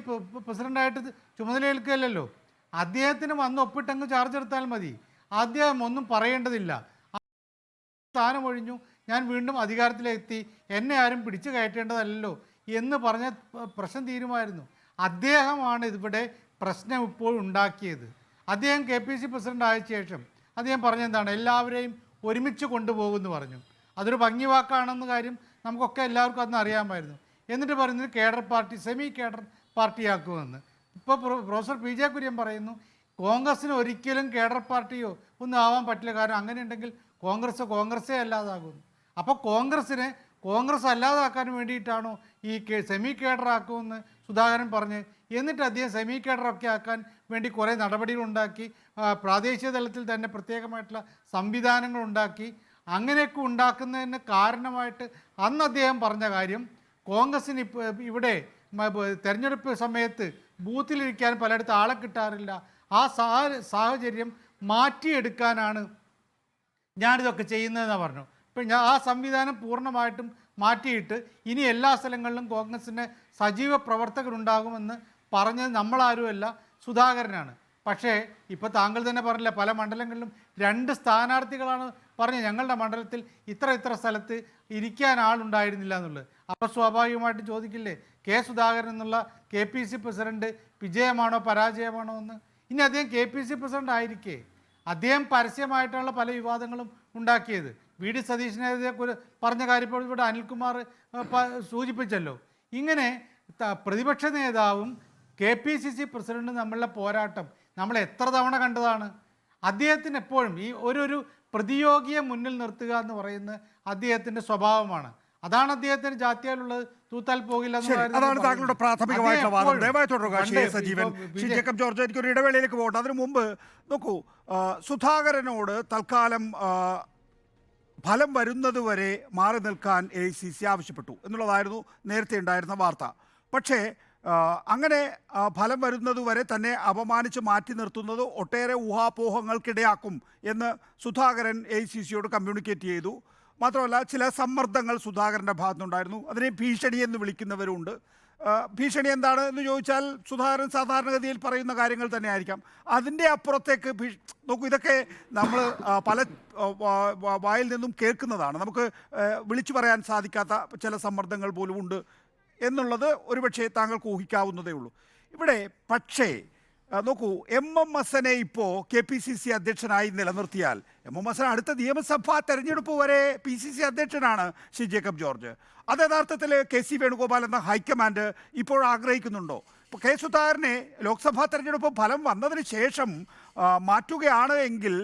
പ്രസിഡൻ്റായിട്ട് ചുമതലയേൽക്കുകയല്ലോ. അദ്ദേഹത്തിന് വന്ന് ഒപ്പിട്ടങ്ങ് ചാർജ് എടുത്താൽ മതി. അദ്ദേഹം ഒന്നും പറയേണ്ടതില്ല. സ്ഥാനമൊഴിഞ്ഞു, ഞാൻ വീണ്ടും അധികാരത്തിലെത്തി, എന്നെ ആരും പിടിച്ചു കയറ്റേണ്ടതല്ലോ എന്ന് പറഞ്ഞ പ്രശ്നം തീരുമായിരുന്നു. അദ്ദേഹമാണ് ഇവിടെ പ്രശ്നം ഇപ്പോൾ ഉണ്ടാക്കിയത്. അദ്ദേഹം KPC പ്രസിഡന്റ് ആയ ശേഷം അദ്ദേഹം പറഞ്ഞെന്താണ്, എല്ലാവരെയും ഒരുമിച്ച് കൊണ്ടുപോകുമെന്ന് പറഞ്ഞു. അതൊരു ഭംഗി വാക്കാണെന്ന കാര്യം നമുക്കൊക്കെ എല്ലാവർക്കും അന്ന് അറിയാമായിരുന്നു. എന്നിട്ട് പറയുന്നത് കേഡർ പാർട്ടി, സെമി കേഡർ പാർട്ടിയാക്കുമെന്ന്. ഇപ്പോൾ പ്രൊഫസർ PJ കുര്യൻ പറയുന്നു കോൺഗ്രസ്സിന് ഒരിക്കലും കേഡർ പാർട്ടിയോ ഒന്നും ആവാൻ പറ്റില്ല, കാരണം അങ്ങനെ ഉണ്ടെങ്കിൽ കോൺഗ്രസ്സേ അല്ലാതാകുന്നു. അപ്പോൾ കോൺഗ്രസ് അല്ലാതാക്കാൻ വേണ്ടിയിട്ടാണോ ഈ സെമി കേഡർ ആക്കുമെന്ന് സുധാകരൻ പറഞ്ഞ്, എന്നിട്ട് അദ്ദേഹം സെമി കേഡറൊക്കെ ആക്കാൻ വേണ്ടി കുറേ നടപടികളുണ്ടാക്കി, പ്രാദേശിക തലത്തിൽ തന്നെ പ്രത്യേകമായിട്ടുള്ള സംവിധാനങ്ങളുണ്ടാക്കി. അങ്ങനെയൊക്കെ ഉണ്ടാക്കുന്നതിന് കാരണമായിട്ട് അന്ന് അദ്ദേഹം പറഞ്ഞ കാര്യം, കോൺഗ്രസ്സിന് ഇവിടെ തെരഞ്ഞെടുപ്പ് സമയത്ത് ബൂത്തിലിരിക്കാൻ പലയിടത്ത് ആളെ കിട്ടാറില്ല, ആ സാഹചര്യം മാറ്റിയെടുക്കാനാണ് ഞാനിതൊക്കെ ചെയ്യുന്നതെന്ന് പറഞ്ഞു. ഇപ്പം ആ സംവിധാനം പൂർണ്ണമായിട്ടും മാറ്റിയിട്ട് ഇനി എല്ലാ സ്ഥലങ്ങളിലും കോൺഗ്രസിൻ്റെ സജീവ പ്രവർത്തകരുണ്ടാകുമെന്ന് പറഞ്ഞത് നമ്മളാരുമല്ല, സുധാകരനാണ്. പക്ഷേ ഇപ്പോൾ താങ്കൾ തന്നെ പറഞ്ഞില്ല, പല മണ്ഡലങ്ങളിലും 2 സ്ഥാനാർത്ഥികളാണ് പറഞ്ഞത് ഞങ്ങളുടെ മണ്ഡലത്തിൽ ഇത്ര സ്ഥലത്ത് ഇരിക്കാൻ ആളുണ്ടായിരുന്നില്ല എന്നുള്ളത്. അപ്പോൾ സ്വാഭാവികമായിട്ടും ചോദിക്കില്ലേ കെ സുധാകരൻ എന്നുള്ള KPC പ്രസിഡന്റ് വിജയമാണോ പരാജയമാണോ എന്ന്. ഇനി അദ്ദേഹം KPC പ്രസിഡന്റ് ആയിരിക്കെ അദ്ദേഹം പരസ്യമായിട്ടുള്ള പല വിവാദങ്ങളും ഉണ്ടാക്കിയത്. VD സതീഷിനെതിരെ പറഞ്ഞ കാര്യം ഇപ്പോൾ ഇവിടെ അനിൽകുമാർ സൂചിപ്പിച്ചല്ലോ. ഇങ്ങനെ പ്രതിപക്ഷ നേതാവും KPCC പ്രസിഡന്റും തമ്മിലുള്ള പോരാട്ടം നമ്മൾ എത്ര തവണ കണ്ടതാണ്. അദ്ദേഹത്തിന് എപ്പോഴും ഈ ഒരു പ്രതിയോഗിയെ മുന്നിൽ നിർത്തുക എന്ന് പറയുന്നത് അദ്ദേഹത്തിൻ്റെ സ്വഭാവമാണ്. അതാണ് അദ്ദേഹത്തിന് ജാത്യാലുള്ളത് തൂത്താൽ പോകില്ല. അതാണ് താങ്കളുടെ പ്രാഥമികമായിട്ടുള്ള വാദം. ദയവായി തുടരുക സജീവൻ. ജേക്കബ് ജോർജ്, എനിക്കൊരു ഇടവേളയിലേക്ക് പോകട്ടെ. അതിനു മുമ്പ് നോക്കൂ, സുധാകരനോട് തൽക്കാലം ഫലം വരുന്നതുവരെ മാറി നിൽക്കാൻ AICC ആവശ്യപ്പെട്ടു എന്നുള്ളതായിരുന്നു നേരത്തെ ഉണ്ടായിരുന്ന വാർത്ത. പക്ഷേ അങ്ങനെ ഫലം വരുന്നതുവരെ തന്നെ അപമാനിച്ച് മാറ്റി നിർത്തുന്നത് ഒട്ടേറെ ഊഹാപോഹങ്ങൾക്കിടയാക്കും എന്ന് സുധാകരൻ AICCയോട് കമ്മ്യൂണിക്കേറ്റ് ചെയ്തു. മാത്രമല്ല ചില സമ്മർദ്ദങ്ങൾ സുധാകരൻ്റെ ഭാഗത്തുനിന്നുണ്ടായിരുന്നു. അതിനെ ഭീഷണി എന്ന് വിളിക്കുന്നവരുണ്ട്. ഭീഷണി എന്താണ് എന്ന് ചോദിച്ചാൽ സുധാകരൻ സാധാരണഗതിയിൽ പറയുന്ന കാര്യങ്ങൾ തന്നെ ആയിരിക്കാം. അതിൻ്റെ അപ്പുറത്തേക്ക് നോക്കൂ, ഇതൊക്കെ നമ്മൾ പല വായിൽ നിന്നും കേൾക്കുന്നതാണ്. നമുക്ക് വിളിച്ചു പറയാൻ സാധിക്കാത്ത ചില സമ്മർദ്ദങ്ങൾ പോലും ഉണ്ട് എന്നുള്ളത് ഒരുപക്ഷെ താങ്കൾക്ക് ഊഹിക്കാവുന്നതേ ഉള്ളൂ. ഇവിടെ പക്ഷേ നോക്കൂ, MMSനെ ഇപ്പോൾ KPCC അധ്യക്ഷനായി നിലനിർത്തിയാൽ MMSന് അടുത്ത നിയമസഭാ തെരഞ്ഞെടുപ്പ് വരെ PCC അധ്യക്ഷനാണ് ശ്രീ ജേക്കബ് ജോർജ്. അത് യഥാർത്ഥത്തിൽ KC വേണുഗോപാൽ എന്ന ഹൈക്കമാൻഡ് ഇപ്പോൾ ആഗ്രഹിക്കുന്നുണ്ടോ? ഇപ്പോൾ കെ സുധാകരനെ ലോക്സഭാ തെരഞ്ഞെടുപ്പ് ഫലം വന്നതിന് ശേഷം മാറ്റുകയാണ് എങ്കിൽ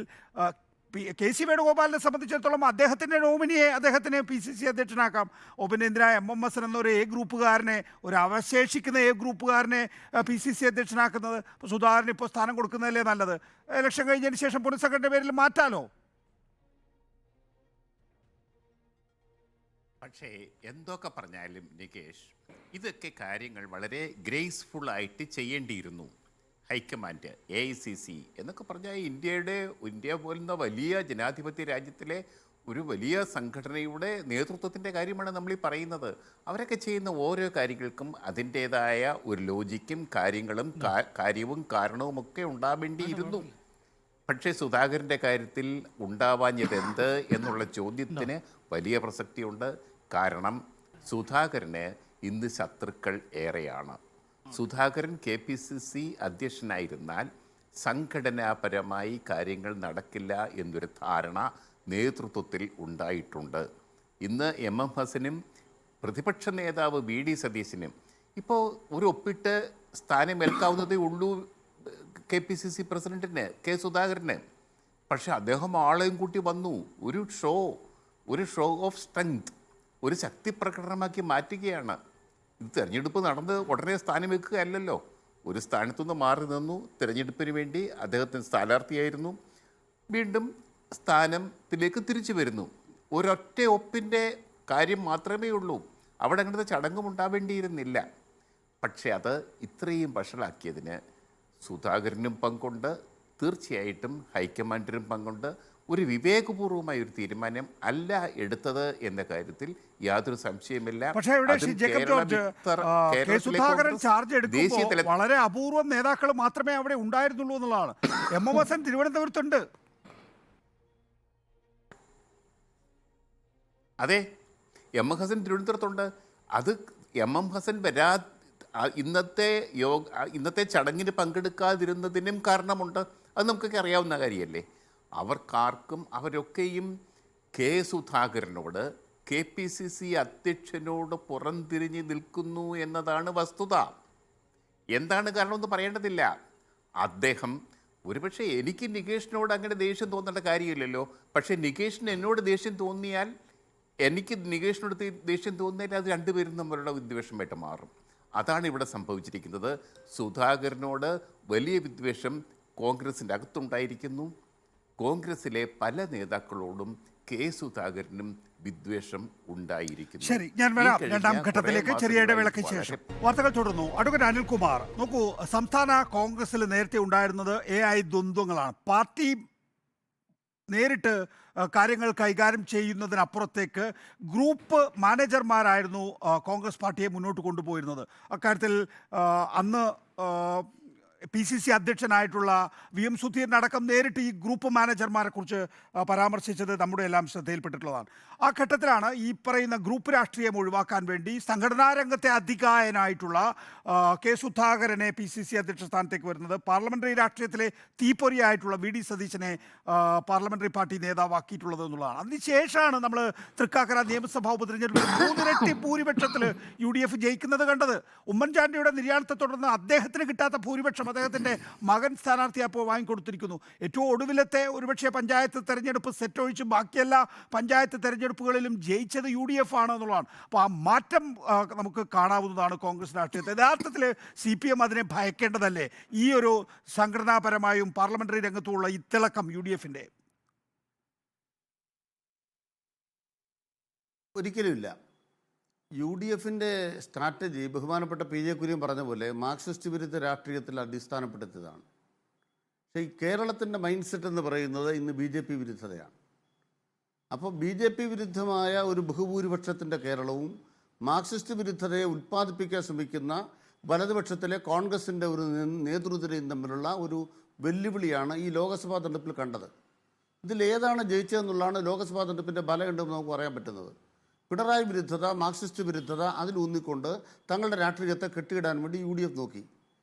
KC വേണുഗോപാലിനെ സംബന്ധിച്ചിടത്തോളം അദ്ദേഹത്തിൻ്റെ നോമിനിയെ അദ്ദേഹത്തിന് PCC അധ്യക്ഷനാക്കാം. പിന്നെ എന്തിനാ MMS എന്നൊരു ഗ്രൂപ്പുകാരനെ, ഒരു അവശേഷിക്കുന്ന ഗ്രൂപ്പുകാരനെ PCC അധ്യക്ഷനാക്കുന്നത്? ഇപ്പോൾ സുധാകരൻ ഇപ്പോൾ സ്ഥാനം കൊടുക്കുന്നതല്ലേ നല്ലത്? ഇലക്ഷൻ കഴിഞ്ഞതിന് ശേഷം പൊതുസെക്രട്ടറി പേരിൽ മാറ്റാലോ. പക്ഷേ എന്തൊക്കെ പറഞ്ഞാലും നികേഷ്, ഇതൊക്കെ കാര്യങ്ങൾ വളരെ ഗ്രേസ്ഫുൾ ആയിട്ട് ചെയ്യേണ്ടിയിരുന്നു. ഹൈക്കമാൻഡ്, AICC എന്നൊക്കെ പറഞ്ഞാൽ ഇന്ത്യ പോലുള്ള വലിയ ജനാധിപത്യ രാജ്യത്തിലെ ഒരു വലിയ സംഘടനയുടെ നേതൃത്വത്തിൻ്റെ കാര്യമാണ് നമ്മൾ ഈ പറയുന്നത്. അവരൊക്കെ ചെയ്യുന്ന ഓരോ കാര്യങ്ങൾക്കും അതിൻ്റേതായ ഒരു ലോജിക്കും കാര്യവും കാരണവുമൊക്കെ ഉണ്ടാവേണ്ടിയിരുന്നു. പക്ഷേ സുധാകരൻ്റെ കാര്യത്തിൽ ഉണ്ടാവാഞ്ഞത് എന്ത് എന്നുള്ള ചോദ്യത്തിന് വലിയ പ്രസക്തിയുണ്ട്. കാരണം സുധാകരന് ഇന്ന് ശത്രുക്കൾ ഏറെയാണ്. സുധാകരൻ KPCC അധ്യക്ഷനായിരുന്നാൽ സംഘടനാപരമായി കാര്യങ്ങൾ നടക്കില്ല എന്നൊരു ധാരണ നേതൃത്വത്തിൽ ഉണ്ടായിട്ടുണ്ട്. ഇന്ന് MM ഹസനും പ്രതിപക്ഷ നേതാവ് VD സതീശനും ഇപ്പോൾ ഒരു ഒപ്പിട്ട് സ്ഥാനമേൽക്കാവുന്നതേ ഉള്ളൂ KPCC പ്രസിഡന്റിന് K സുധാകരന്. പക്ഷെ അദ്ദേഹം ആളെയും കൂട്ടി വന്നു. ഒരു ഷോ ഓഫ് സ്ട്രെങ്ത്, ഒരു ശക്തി പ്രകടനമാക്കി മാറ്റുകയാണ്. ഇത് തിരഞ്ഞെടുപ്പ് നടന്ന് ഉടനെ സ്ഥാനം വെക്കുകയല്ലല്ലോ. ഒരു സ്ഥാനത്തുനിന്ന് മാറി നിന്നു, തിരഞ്ഞെടുപ്പിന് വേണ്ടി അദ്ദേഹത്തിന് സ്ഥാനാർത്ഥിയായിരുന്നു, വീണ്ടും സ്ഥാനത്തിലേക്ക് തിരിച്ചു വരുന്നു. ഒരൊറ്റ ഒപ്പിൻ്റെ കാര്യം മാത്രമേ ഉള്ളൂ. അവിടെ അങ്ങനത്തെ ചടങ്ങും ഉണ്ടാവേണ്ടിയിരുന്നില്ല. പക്ഷേ അത് ഇത്രയും വഷളാക്കിയതിന് സുധാകരനും പങ്കുണ്ട്, തീർച്ചയായിട്ടും ഹൈക്കമാൻഡിനും പങ്കുണ്ട്. ഒരു വിവേകപൂർവമായ ഒരു തീരുമാനം അല്ല എടുത്തത് എന്ന കാര്യത്തിൽ യാതൊരു സംശയമില്ല. പക്ഷേ ഇവിടെ Jacob George, K Sudhakaran charge എടുക്കുമ്പോൾ വളരെ അപൂർവം നേതാക്കൾ മാത്രമേ അവിടെ ഉണ്ടായിരുന്നുള്ളൂ എന്നുള്ളതാണ്. MM ഹസൻ തിരുവനന്തപുരത്തുണ്ട്. അതെ, MM ഹസൻ തിരുവനന്തപുരത്തുണ്ട്. അത് MM ഹസൻ ഇന്നത്തെ ചടങ്ങിന് പങ്കെടുക്കാതിരുന്നതിനും കാരണമുണ്ട്. അത് നമുക്കൊക്കെ അറിയാവുന്ന കാര്യമല്ലേ. അവരൊക്കെയും K സുധാകരനോട്, KPCC അധ്യക്ഷനോട് പുറംതിരിഞ്ഞ് നിൽക്കുന്നു എന്നതാണ് വസ്തുത. എന്താണ് കാരണമെന്ന് പറയേണ്ടതില്ല. അദ്ദേഹം ഒരുപക്ഷെ എനിക്ക് നികേഷിനോട് അങ്ങനെ ദേഷ്യം തോന്നേണ്ട കാര്യമില്ലല്ലോ. പക്ഷേ നികേഷിന് എന്നോട് ദേഷ്യം തോന്നിയാൽ, എനിക്ക് നികേഷിനോട് ദേഷ്യം തോന്നിയാൽ അത് രണ്ടുപേരും തമ്മിലുള്ള വിദ്വേഷമായിട്ട് മാറും. അതാണ് ഇവിടെ സംഭവിച്ചിരിക്കുന്നത്. സുധാകരനോട് വലിയ വിദ്വേഷം കോൺഗ്രസിൻ്റെ അകത്തുണ്ടായിരിക്കുന്നു. കോൺഗ്രസിലെ പല നേതാക്കളോടും K സുധാകരനും വിദ്വേഷം ഉണ്ടായിരിക്കുന്നു. ശരി, ഞാൻ വരാം രണ്ടാം ഘട്ടത്തിലേക്ക്. ചെറിയ ഇടവേളയ്ക്ക് ശേഷം വാർത്തകൾ തുടർന്നു. അഡ്വക്കേറ്റ് അനിൽകുമാർ, നോക്കൂ, സംസ്ഥാന കോൺഗ്രസിൽ നേരത്തെ ഉണ്ടായിരുന്നത് AI ദ്വന്ദ്വങ്ങളാണ്. പാർട്ടി നേരിട്ട് കാര്യങ്ങൾ കൈകാര്യം ചെയ്യുന്നതിനപ്പുറത്തേക്ക് ഗ്രൂപ്പ് മാനേജർമാരായിരുന്നു കോൺഗ്രസ് പാർട്ടിയെ മുന്നോട്ട് കൊണ്ടുപോയിരുന്നത്. അക്കാര്യത്തിൽ അന്ന് PCC അധ്യക്ഷനായിട്ടുള്ള VM സുധീരനടക്കം നേരിട്ട് ഈ ഗ്രൂപ്പ് മാനേജർമാരെ കുറിച്ച് പരാമർശിച്ചത് നമ്മുടെ എല്ലാം ശ്രദ്ധയിൽപ്പെട്ടിട്ടുള്ളതാണ്. ആ ഘട്ടത്തിലാണ് ഈ പറയുന്ന ഗ്രൂപ്പ് രാഷ്ട്രീയം ഒഴിവാക്കാൻ വേണ്ടി സംഘടനാ രംഗത്തെ അധികായനായിട്ടുള്ള K സുധാകരനെ PCC അധ്യക്ഷ സ്ഥാനത്തേക്ക് വരുന്നത്. പാർലമെൻ്ററി രാഷ്ട്രീയത്തിലെ തീപ്പൊരിയായിട്ടുള്ള VD സതീശനെ പാർലമെൻ്ററി പാർട്ടി നേതാവാക്കിയിട്ടുള്ളത് എന്നുള്ളതാണ്. അതിനുശേഷമാണ് നമ്മൾ തൃക്കാക്കര നിയമസഭാ ഉപതെരഞ്ഞെടുപ്പിൽ 3 ഇരട്ടി ഭൂരിപക്ഷത്തിൽ UDF ജയിക്കുന്നത് കണ്ടത്. ഉമ്മൻചാണ്ടിയുടെ നിര്യാണത്തെ തുടർന്ന് അദ്ദേഹത്തിന് കിട്ടാത്ത ഭൂരിപക്ഷം അദ്ദേഹത്തിൻ്റെ മകൻ സ്ഥാനാർത്ഥി അപ്പോൾ വാങ്ങിക്കൊടുത്തിരിക്കുന്നു. ഏറ്റവും ഒടുവിലത്തെ ഒരുപക്ഷെ പഞ്ചായത്ത് തെരഞ്ഞെടുപ്പ് സെറ്റ് ഒഴിച്ച് ബാക്കിയെല്ലാ പഞ്ചായത്ത് തെരഞ്ഞെടുപ്പുകളിലും ജയിച്ചത് UDF ആണ് എന്നുള്ളതാണ്. അപ്പോൾ ആ മാറ്റം നമുക്ക് കാണാവുന്നതാണ് കോൺഗ്രസ് രാഷ്ട്രീയത്തെ. യഥാർത്ഥത്തിൽ CPM അതിനെ ഭയക്കേണ്ടതല്ലേ, ഈ ഒരു സംഘടനാപരമായും പാർലമെൻ്ററി രംഗത്തുമുള്ള ഈ തിളക്കം UDFൻ്റെ? ഒരിക്കലുമില്ല. UDFൻ്റെ സ്ട്രാറ്റജി ബഹുമാനപ്പെട്ട PJ കുര്യൻ പറഞ്ഞ പോലെ മാർക്സിസ്റ്റ് വിരുദ്ധ രാഷ്ട്രീയത്തിൽ അടിസ്ഥാനപ്പെടുത്തിയതാണ്. പക്ഷേ ഈ കേരളത്തിൻ്റെ മൈൻഡ് സെറ്റ് എന്ന് പറയുന്നത് ഇന്ന് BJP വിരുദ്ധതയാണ്. അപ്പോൾ BJP വിരുദ്ധമായ ഒരു ബഹുഭൂരിപക്ഷത്തിൻ്റെ കേരളവും മാർക്സിസ്റ്റ് വിരുദ്ധതയെ ഉൽപ്പാദിപ്പിക്കാൻ ശ്രമിക്കുന്ന വലതുപക്ഷത്തിലെ കോൺഗ്രസിൻ്റെ ഒരു നേതൃത്വവും തമ്മിലുള്ള ഒരു വെല്ലുവിളിയാണ് ഈ ലോക്സഭാ തെരഞ്ഞെടുപ്പിൽ കണ്ടത്. ഇതിലേതാണ് ജയിച്ചതെന്നുള്ളതാണ് ലോക്സഭാ തെരഞ്ഞെടുപ്പിൻ്റെ ഫലം ഉണ്ടെന്ന് നമുക്ക് പറയാൻ പറ്റുന്നത്. പിണറായി വിരുദ്ധത, മാർക്സിസ്റ്റ് വിരുദ്ധത അതിലൂന്നിക്കൊണ്ട് തങ്ങളുടെ രാഷ്ട്രീയത്തെ കെട്ടിയിടാൻ വേണ്ടി UDF നോക്കി.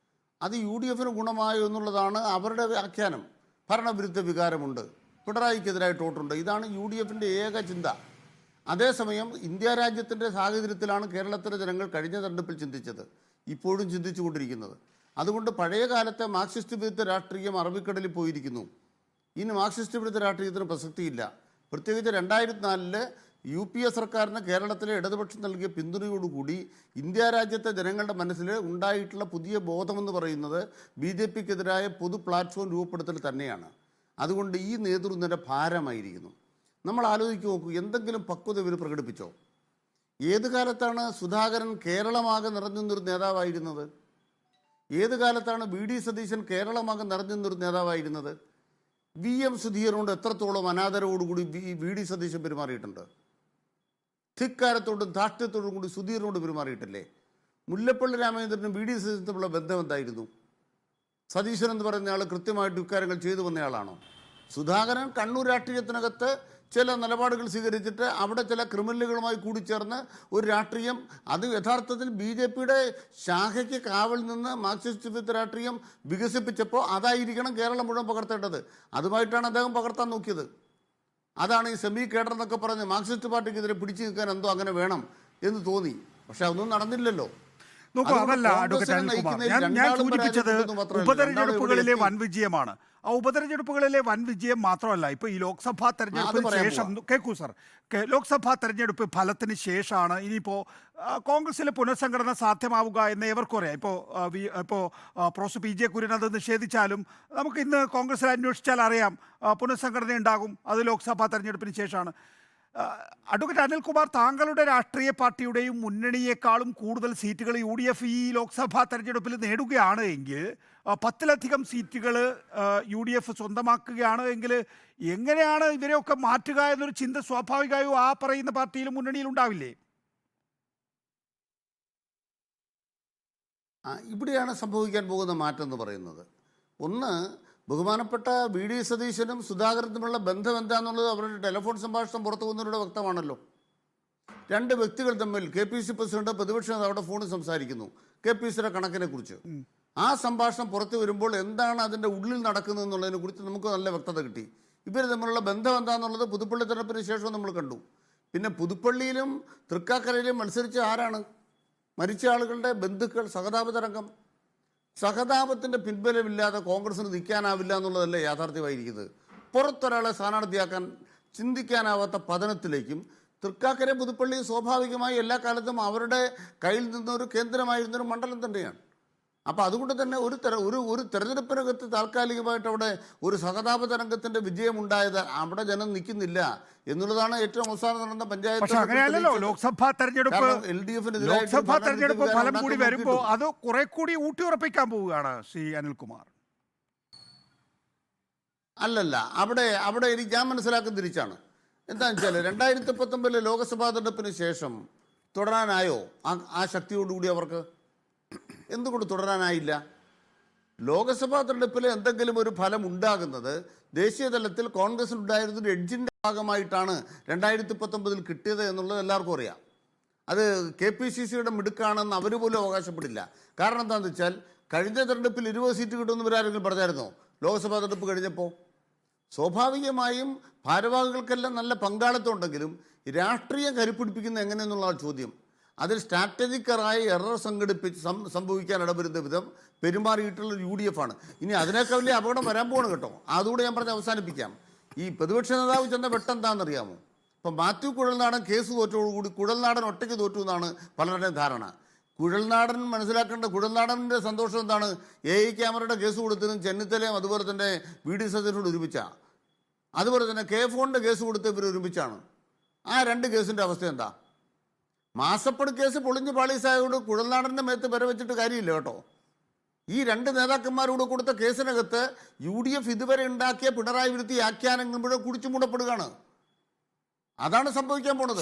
അത് UDFന് ഗുണമായോ എന്നുള്ളതാണ് അവരുടെ വ്യാഖ്യാനം. ഭരണവിരുദ്ധ വികാരമുണ്ട്, പിണറായിക്കെതിരായിട്ട് വോട്ടുണ്ട്, ഇതാണ് UDFൻ്റെ ഏക ചിന്ത. അതേസമയം ഇന്ത്യ രാജ്യത്തിൻ്റെ സാഹചര്യത്തിലാണ് കേരളത്തിലെ ജനങ്ങൾ കഴിഞ്ഞ തെരഞ്ഞെടുപ്പിൽ ചിന്തിച്ചത്, ഇപ്പോഴും ചിന്തിച്ചു കൊണ്ടിരിക്കുന്നത്. അതുകൊണ്ട് പഴയ കാലത്തെ മാർക്സിസ്റ്റ് വിരുദ്ധ രാഷ്ട്രീയം അറബിക്കടലിൽ പോയിരിക്കുന്നു. ഇനി മാർക്സിസ്റ്റ് വിരുദ്ധ രാഷ്ട്രീയത്തിന് പ്രസക്തിയില്ല. പ്രത്യേകിച്ച് 2004 UPA സർക്കാരിന് കേരളത്തിലെ ഇടതുപക്ഷം നൽകിയ പിന്തുണയോടുകൂടി ഇന്ത്യ രാജ്യത്തെ ജനങ്ങളുടെ മനസ്സിൽ ഉണ്ടായിട്ടുള്ള പുതിയ ബോധമെന്ന് പറയുന്നത് BJPക്കെതിരായ പൊതു പ്ലാറ്റ്ഫോം രൂപപ്പെടുത്തൽ തന്നെയാണ്. അതുകൊണ്ട് ഈ നേതൃത്വത്തിൻ്റെ ഭാരമായിരിക്കുന്നു. നമ്മൾ ആലോചിച്ച് നോക്കൂ, എന്തെങ്കിലും പക്വത ഇവർ പ്രകടിപ്പിച്ചോ? ഏത് കാലത്താണ് സുധാകരൻ കേരളമാകെ നിറഞ്ഞു നിന്നൊരു നേതാവായിരുന്നത്? ഏത് കാലത്താണ് VD സതീശൻ കേരളമാകെ നിറഞ്ഞു നിന്നൊരു നേതാവായിരുന്നത്? VM സുധീറിനോട് എത്രത്തോളം അനാദരവോടുകൂടി VD സതീശൻ പെരുമാറിയിട്ടുണ്ട്? ധിക്കാരത്തോടും ധാർഷ്ട്യത്തോടും കൂടി സുധീറിനോട് പെരുമാറിയിട്ടില്ലേ? മുല്ലപ്പള്ളി രാമചന്ദ്രനും VD സതീശനും തമ്മിലുള്ള ബന്ധം എന്തായിരുന്നു? സതീശൻ എന്ന് പറയുന്ന ആൾ കൃത്യമായിട്ട് ഇക്കാര്യങ്ങൾ ചെയ്തു വന്നയാളാണോ? സുധാകരൻ കണ്ണൂർ രാഷ്ട്രീയത്തിനകത്ത് ചില നിലപാടുകൾ സ്വീകരിച്ചിട്ട് അവിടെ ചില ക്രിമിനലുകളുമായി കൂടിച്ചേർന്ന് ഒരു രാഷ്ട്രീയം, അത് യഥാർത്ഥത്തിൽ BJPയുടെ ശാഖയ്ക്ക് കാവൽ നിന്ന് മാർക്സിസ്റ്റ് വിരുദ്ധ രാഷ്ട്രീയം വികസിപ്പിച്ചപ്പോൾ അതായിരിക്കണം കേരളം മുഴുവൻ പകർത്തേണ്ടത്. അതുമായിട്ടാണ് അദ്ദേഹം പകർത്താൻ നോക്കിയത്. അതാണ് ഈ സെമി കേഡർ എന്നൊക്കെ പറഞ്ഞ് മാർക്സിസ്റ്റ് പാർട്ടിക്കെതിരെ പിടിച്ചു നിൽക്കാൻ എന്തോ അങ്ങനെ വേണം എന്ന് തോന്നി. പക്ഷെ അതൊന്നും നടന്നില്ലല്ലോ. നോക്കൂ, അതല്ല അഡ്വക്കേറ്റ് അനിൽകുമാർ, ഞാൻ സൂചിപ്പിച്ചത് ഉപതെരഞ്ഞെടുപ്പുകളിലെ വൻ വിജയമാണ്. ആ ഉപതെരഞ്ഞെടുപ്പുകളിലെ വൻ വിജയം മാത്രമല്ല, ഇപ്പൊ ഈ ലോക്സഭാ തെരഞ്ഞെടുപ്പിന് ശേഷം കേൾക്കൂ സർ, ലോക്സഭാ തെരഞ്ഞെടുപ്പ് ഫലത്തിന് ശേഷമാണ് ഇനിയിപ്പോ കോൺഗ്രസിലെ പുനഃസംഘടന സാധ്യമാവുക എന്ന് ഏവർക്കും അറിയാം. ഇപ്പോൾ പ്രൊഫസർ PJ കുര്യൻ അത് നിഷേധിച്ചാലും നമുക്ക് ഇന്ന് കോൺഗ്രസിൽ അന്വേഷിച്ചാൽ അറിയാം പുനഃസംഘടന ഉണ്ടാകും. അത് ലോക്സഭാ തെരഞ്ഞെടുപ്പിന് ശേഷമാണ്. അഡ്വക്കേറ്റ് അനിൽകുമാർ, താങ്കളുടെ രാഷ്ട്രീയ പാർട്ടിയുടെയും മുന്നണിയേക്കാളും കൂടുതൽ സീറ്റുകൾ UDF ഈ ലോക്സഭാ തെരഞ്ഞെടുപ്പിൽ നേടുകയാണ് എങ്കിൽ, 10ലധികം സീറ്റുകൾ UDF സ്വന്തമാക്കുകയാണ് എങ്കിൽ എങ്ങനെയാണ് ഇവരെയൊക്കെ മാറ്റുക എന്നൊരു ചിന്ത സ്വാഭാവികമായും ആ പറയുന്ന പാർട്ടിയിലും മുന്നണിയിലും ഉണ്ടാവില്ലേ? ഇവിടെയാണ് സംഭവിക്കാൻ പോകുന്ന മാറ്റം എന്ന് പറയുന്നത്. ഒന്ന്, ബഹുമാനപ്പെട്ട VD സതീശനും സുധാകരനും തമ്മിലുള്ള ബന്ധം എന്താണെന്നുള്ളത് അവരുടെ ടെലിഫോൺ സംഭാഷണം പുറത്തു പോകുന്നതിലൂടെ വ്യക്തമാണല്ലോ. രണ്ട് വ്യക്തികൾ തമ്മിൽ KPC പ്രസിഡന്റ് പ്രതിപക്ഷ നേതാവിടെ ഫോണിൽ സംസാരിക്കുന്നു KPCയുടെ കണക്കിനെ കുറിച്ച്. ആ സംഭാഷണം പുറത്തു വരുമ്പോൾ എന്താണ് അതിൻ്റെ ഉള്ളിൽ നടക്കുന്നത് എന്നുള്ളതിനെ കുറിച്ച് നമുക്ക് നല്ല വ്യക്തത കിട്ടി. ഇവർ തമ്മിലുള്ള ബന്ധം എന്താണെന്നുള്ളത് പുതുപ്പള്ളി തെരഞ്ഞെടുപ്പിന് ശേഷം നമ്മൾ കണ്ടു. പിന്നെ പുതുപ്പള്ളിയിലും തൃക്കാക്കരയിലും മത്സരിച്ച ആരാണ്? മരിച്ച ആളുകളുടെ ബന്ധുക്കൾ, സഹതാപതരംഗം. സഹതാപത്തിൻ്റെ പിൻബലമില്ലാതെ കോൺഗ്രസിന് നിൽക്കാനാവില്ല എന്നുള്ളതല്ലേ യാഥാർത്ഥ്യമായിരിക്കുന്നത്. പുറത്തൊരാളെ സ്ഥാനാർത്ഥിയാക്കാൻ ചിന്തിക്കാനാവാത്ത പതനത്തിലേക്കും തൃക്കാക്കര പുതുപ്പള്ളി സ്വാഭാവികമായി എല്ലാ കാലത്തും അവരുടെ കയ്യിൽ നിന്നൊരു കേന്ദ്രമായിരുന്നൊരു മണ്ഡലം തന്നെയാണ്. അപ്പോൾ അതുകൊണ്ട് തന്നെ ഒരു തെരഞ്ഞെടുപ്പിനകത്ത് താൽക്കാലികമായിട്ട് അവിടെ ഒരു സഹതാപ തരംഗത്തിൻ്റെ വിജയമുണ്ടായത് അവിടെ ജനം നിൽക്കുന്നില്ല എന്നുള്ളതാണ് ഏറ്റവും അവസാനം നടന്ന പഞ്ചായത്ത്. അങ്ങനെയല്ലല്ലോ ലോക്സഭാ തെരഞ്ഞെടുപ്പ് ഫലം കൂടി വരുമ്പോൾ അത് കുറെ കൂടി ഊട്ടിയുറപ്പിക്കാൻ പോവുകയാണ് ശ്രീ അനിൽകുമാർ. അല്ലല്ല, അവിടെ എനിക്ക് ഞാൻ മനസ്സിലാക്കുന്ന തിരിച്ചാണ്. എന്താണെന്ന് വെച്ചാൽ 2019 ലോക്സഭാ തെരഞ്ഞെടുപ്പിന് ശേഷം തുടരാനായോ ആ ശക്തിയോടുകൂടി അവർക്ക്? എന്തുകൊണ്ട് തുടരാനായില്ല? ലോക്സഭാ തെരഞ്ഞെടുപ്പിൽ എന്തെങ്കിലും ഒരു ഫലം ഉണ്ടാകുന്നത് ദേശീയ തലത്തിൽ കോൺഗ്രസിനുണ്ടായിരുന്ന ഒരു എഡ്ജിൻ്റെ ഭാഗമായിട്ടാണ് 2019 കിട്ടിയത് എന്നുള്ളത് എല്ലാവർക്കും അറിയാം. അത് KPCCയുടെ മിടുക്കാണെന്ന് അവർ പോലും അവകാശപ്പെടില്ല. കാരണം എന്താണെന്ന് വെച്ചാൽ കഴിഞ്ഞ തെരഞ്ഞെടുപ്പിൽ 20 സീറ്റ് കിട്ടുമെന്ന് ഇവരാരെങ്കിലും പറഞ്ഞായിരുന്നോ ലോക്സഭാ തെരഞ്ഞെടുപ്പ് കഴിഞ്ഞപ്പോൾ? സ്വാഭാവികമായും ഭാരവാഹികൾക്കെല്ലാം നല്ല പങ്കാളിത്തം ഉണ്ടെങ്കിലും രാഷ്ട്രീയം കരുപ്പിടിപ്പിക്കുന്നത് എങ്ങനെയെന്നുള്ള ചോദ്യം, അതിൽ സ്ട്രാറ്റജിക്കറായി എറർ സംഭവിക്കാൻ ഇടവരുന്ന വിധം പെരുമാറിയിട്ടുള്ള UDF ആണ്. ഇനി അതിനേക്കാൾ വലിയ അപകടം വരാൻ പോകണം കേട്ടോ. അതുകൂടെ ഞാൻ പറഞ്ഞ് അവസാനിപ്പിക്കാം. ഈ പ്രതിപക്ഷ നേതാവ് ചെന്ന വെട്ടെന്താണെന്നറിയാമോ? ഇപ്പം മാത്യു കുഴൽനാടൻ കേസ് തോറ്റോടുകൂടി കുഴൽനാടൻ ഒറ്റയ്ക്ക് തോറ്റു എന്നാണ് പലരുടെയും ധാരണ. കുഴൽനാടൻ മനസ്സിലാക്കേണ്ട, കുഴൽനാടൻ്റെ സന്തോഷം എന്താണ്? AI ക്യാമറയുടെ കേസ് കൊടുത്തതും ചെന്നിത്തലയും അതുപോലെ തന്നെ VD സതീശനോട് ഒരുമിച്ചാണ്. അതുപോലെ തന്നെ K-ഫോണിൻ്റെ കേസ് കൊടുത്ത് ഇവർ ഒരുമിച്ചാണ്. ആ രണ്ട് കേസിൻ്റെ അവസ്ഥ എന്താ? മാസപ്പടി കേസ് പൊളിഞ്ഞ് പാളീസായതുകൊണ്ട് കുഴൽനാടൻ്റെ മേത്ത് വരെ വെച്ചിട്ട് കാര്യമില്ല കേട്ടോ. ഈ രണ്ട് നേതാക്കന്മാരോട് കൊടുത്ത കേസിനകത്ത് UDF ഇതുവരെ ഉണ്ടാക്കിയ പിണറായി വിരുദ്ധ വ്യാഖ്യാനങ്ങൾ മുഴുവൻ കുടിച്ചു മൂടപ്പെടുകയാണ്. അതാണ് സംഭവിക്കാൻ പോണത്.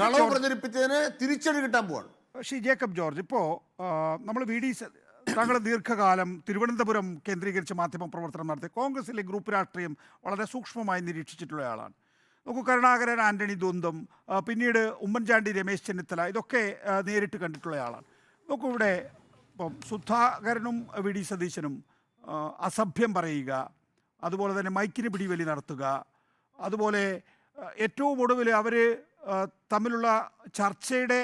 കളവ് പ്രചരിപ്പിച്ചതിന് തിരിച്ചടി കിട്ടാൻ പോവാണ്. ശ്രീ ജേക്കബ് ജോർജ്, ഇപ്പോൾ നമ്മൾ താങ്കൾ ദീർഘകാലം തിരുവനന്തപുരം കേന്ദ്രീകരിച്ച് മാധ്യമ പ്രവർത്തനം നടത്തി കോൺഗ്രസിലെ ഗ്രൂപ്പ് രാഷ്ട്രീയം വളരെ സൂക്ഷ്മമായി നിരീക്ഷിച്ചിട്ടുള്ള ആളാണ്. നോക്കൂ, കരുണാകരൻ ആന്റണി ദ്വന്ദ്വം, പിന്നീട് ഉമ്മൻചാണ്ടി രമേശ് ചെന്നിത്തല, ഇതൊക്കെ നേരിട്ട് കണ്ടിട്ടുള്ള ആളാണ്. നോക്കൂ, ഇവിടെ ഇപ്പം സുധാകരനും VD സതീശനും അസഭ്യം പറയുക, അതുപോലെ തന്നെ മൈക്കിന് പിടിവലി നടത്തുക, അതുപോലെ ഏറ്റവും ഒടുവിൽ അവർ തമ്മിലുള്ള ചർച്ചയുടെ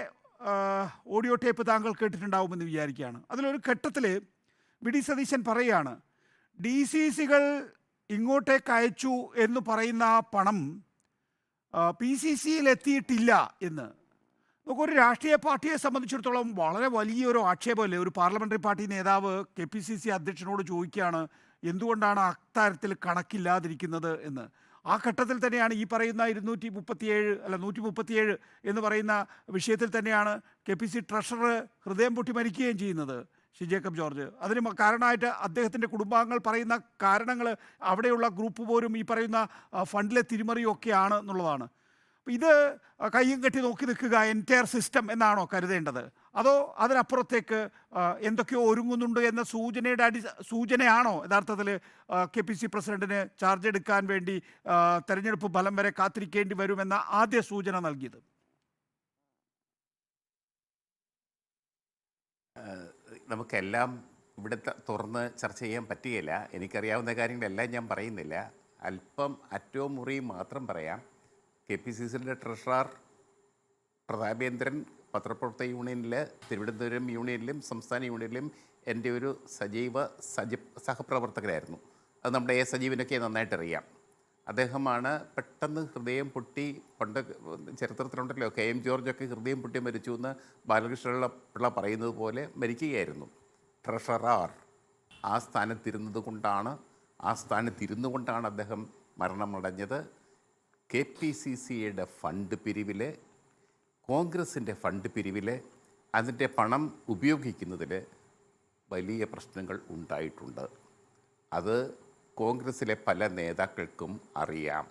ഓഡിയോ ടേപ്പ് താങ്കൾ കേട്ടിട്ടുണ്ടാവുമെന്ന് വിചാരിക്കുകയാണ്. അതിലൊരു ഘട്ടത്തിൽ VD സതീശൻ പറയുകയാണ്, DCCകൾ ഇങ്ങോട്ടേക്ക് അയച്ചു എന്ന് പറയുന്ന ആ പണം PCCയിൽ എത്തിയിട്ടില്ല എന്ന്. നമുക്കൊരു രാഷ്ട്രീയ പാർട്ടിയെ സംബന്ധിച്ചിടത്തോളം വളരെ വലിയൊരു ആക്ഷേപമല്ലേ? ഒരു പാർലമെൻ്ററി പാർട്ടി നേതാവ് KPCC അധ്യക്ഷനോട് ചോദിക്കുകയാണ് എന്തുകൊണ്ടാണ് അക്കാര്യത്തിൽ കണക്കില്ലാതിരിക്കുന്നത് എന്ന്. ആ ഘട്ടത്തിൽ തന്നെയാണ് ഈ പറയുന്ന 137 എന്ന് പറയുന്ന വിഷയത്തിൽ തന്നെയാണ് KPC ട്രഷറർ ഹൃദയം പൊട്ടി മരിക്കുകയും ചെയ്യുന്നത് ശ്രീ ജേക്കബ് ജോർജ്. അതിന് കാരണമായിട്ട് അദ്ദേഹത്തിൻ്റെ കുടുംബാംഗങ്ങൾ പറയുന്ന കാരണങ്ങൾ അവിടെയുള്ള ഗ്രൂപ്പ് പോലും ഈ പറയുന്ന ഫണ്ടിലെ തിരിമറിയും ഒക്കെയാണ് എന്നുള്ളതാണ്. ഇത് കയ്യും കെട്ടി നോക്കി നിൽക്കുക എൻറ്റയർ സിസ്റ്റം എന്നാണോ കരുതേണ്ടത്, അതോ അതിനപ്പുറത്തേക്ക് എന്തൊക്കെയോ ഒരുങ്ങുന്നുണ്ട് എന്ന സൂചനയാണോ യഥാർത്ഥത്തിൽ KPC പ്രസിഡന്റിന് ചാർജ് എടുക്കാൻ വേണ്ടി തെരഞ്ഞെടുപ്പ് ഫലം വരെ കാത്തിരിക്കേണ്ടി വരുമെന്ന ആദ്യ സൂചന നൽകിയത്? നമുക്കെല്ലാം ഇവിടെ തുറന്ന് ചർച്ച ചെയ്യാൻ പറ്റുകയില്ല. എനിക്കറിയാവുന്ന കാര്യങ്ങളെല്ലാം ഞാൻ പറയുന്നില്ല. അല്പം അറ്റവും മുറിയും മാത്രം പറയാം. KPCCയുടെ ട്രഷറർ പ്രതാപേന്ദ്രൻ പത്രപ്രവർത്തക യൂണിയനിൽ, തിരുവനന്തപുരം യൂണിയനിലും സംസ്ഥാന യൂണിയനിലും എൻ്റെ ഒരു സജീവ സഹപ്രവർത്തകരായിരുന്നു. അത് നമ്മുടെ സജീവനൊക്കെ നന്നായിട്ടറിയാം. അദ്ദേഹമാണ് പെട്ടെന്ന് ഹൃദയം പൊട്ടി, പണ്ട് ചരിത്രത്തിലുണ്ടല്ലോ KM ജോർജൊക്കെ ഹൃദയം പൊട്ടി മരിച്ചു എന്ന് ബാലകൃഷ്ണ പിള്ള പറയുന്നത് പോലെ മരിക്കുകയായിരുന്നു. ട്രഷറർ ആ സ്ഥാനത്തിരുന്നത് കൊണ്ടാണ് അദ്ദേഹം മരണമടഞ്ഞത്. KPCCയുടെ ഫണ്ട് പിരിവിൽ, കോൺഗ്രസിൻ്റെ ഫണ്ട് പിരിവിൽ, അതിൻ്റെ പണം ഉപയോഗിക്കുന്നതിൽ വലിയ പ്രശ്നങ്ങൾ ഉണ്ടായിട്ടുണ്ട്. അത് കോൺഗ്രസിലെ പല നേതാക്കൾക്കും അറിയാം.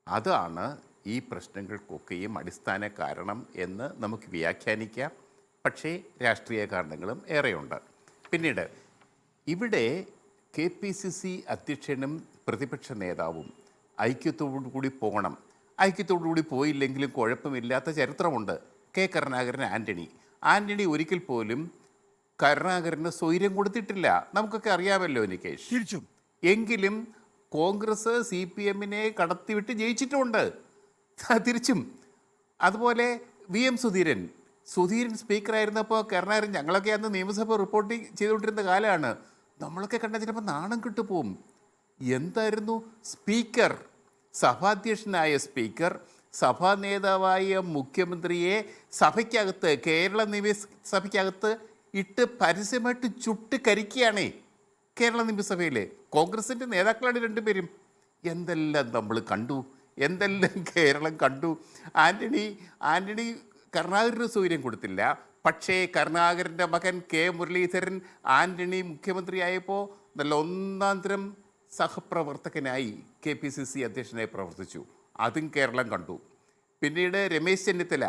അതാണ് ഈ പ്രശ്നങ്ങൾക്കൊക്കെയും അടിസ്ഥാന കാരണം എന്ന് നമുക്ക് വ്യാഖ്യാനിക്കാം. പക്ഷേ രാഷ്ട്രീയ കാരണങ്ങളും ഏറെയുണ്ട്. പിന്നീട് ഇവിടെ KPCC അധ്യക്ഷനും പ്രതിപക്ഷ നേതാവും ഐക്യത്തോടുകൂടി പോകണം. ഐക്യത്തോടുകൂടി പോയില്ലെങ്കിലും കുഴപ്പമില്ലാത്ത ചരിത്രമുണ്ട്. കരുണാകരൻ ആൻ്റണി ഒരിക്കൽ പോലും കരുണാകരന് സ്വൈര്യം കൊടുത്തിട്ടില്ല. നമുക്കൊക്കെ അറിയാമല്ലോ നികേഷ്. തിരിച്ചും എങ്കിലും കോൺഗ്രസ് CPMനെ കടത്തിവിട്ട് ജയിച്ചിട്ടുമുണ്ട് തിരിച്ചും. അതുപോലെ VM സുധീരൻ സ്പീക്കറായിരുന്നപ്പോൾ കരുണാകരൻ, ഞങ്ങളൊക്കെ അന്ന് നിയമസഭ റിപ്പോർട്ടിങ് ചെയ്തുകൊണ്ടിരുന്ന കാലമാണ്, നമ്മളൊക്കെ കണ്ട ചിലപ്പോൾ നാണം കിട്ടുപോകും. എന്തായിരുന്നു സ്പീക്കർ, സഭാധ്യക്ഷനായ സ്പീക്കർ സഭാ നേതാവായ മുഖ്യമന്ത്രിയെ സഭയ്ക്കകത്ത്, കേരള നിയമസഭയ്ക്കകത്ത് ഇട്ട് പരസ്യമായിട്ട് ചുട്ട് കരിക്കുകയാണേ. കേരള നിയമസഭയിൽ കോൺഗ്രസിൻ്റെ നേതാക്കളാണ് രണ്ടുപേരും. എന്തെല്ലാം നമ്മൾ കണ്ടു, എന്തെല്ലാം കേരളം കണ്ടു. ആൻ്റണി കരുണാകരന് സൗകര്യം കൊടുത്തില്ല. പക്ഷേ കരുണാകരൻ്റെ മകൻ മുരളീധരൻ ആൻ്റണി മുഖ്യമന്ത്രിയായപ്പോൾ നല്ല ഒന്നാം തരം സഹപ്രവർത്തകനായി KPCC അധ്യക്ഷനായി പ്രവർത്തിച്ചു. അതും കേരളം കണ്ടു. പിന്നീട് രമേശ് ചെന്നിത്തല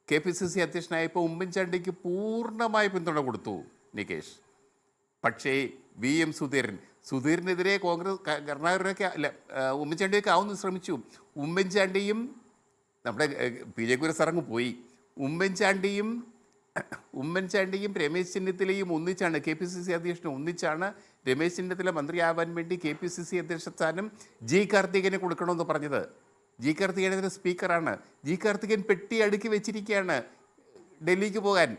KPCC അധ്യക്ഷനായപ്പോൾ ഉമ്മൻചാണ്ടിക്ക് പൂർണ്ണമായ പിന്തുണ കൊടുത്തു നികേഷ്. പക്ഷേ VM സുധീരനെതിരെ കോൺഗ്രസ് കരുണാകരനൊക്കെ അല്ല ഉമ്മൻചാണ്ടിയൊക്കെ ആവുന്നു ശ്രമിച്ചു. ഉമ്മൻചാണ്ടിയും നമ്മുടെ PJ കുര്യൻ പോയി. ഉമ്മൻചാണ്ടിയും രമേശ് ചെന്നിത്തലയും ഒന്നിച്ചാണ്, KPCC അധ്യക്ഷനും ഒന്നിച്ചാണ് രമേശ് ചെന്നിത്തല മന്ത്രിയാവാൻ വേണ്ടി KPCC അധ്യക്ഷ സ്ഥാനം G. കാർത്തികേയന് കൊടുക്കണമെന്ന് പറഞ്ഞത്. G. കാർത്തികേയൻ സ്പീക്കറാണ്. G. കാർത്തികേയൻ പെട്ടി അടുക്കി വെച്ചിരിക്കുകയാണ് ഡൽഹിക്ക് പോകാൻ,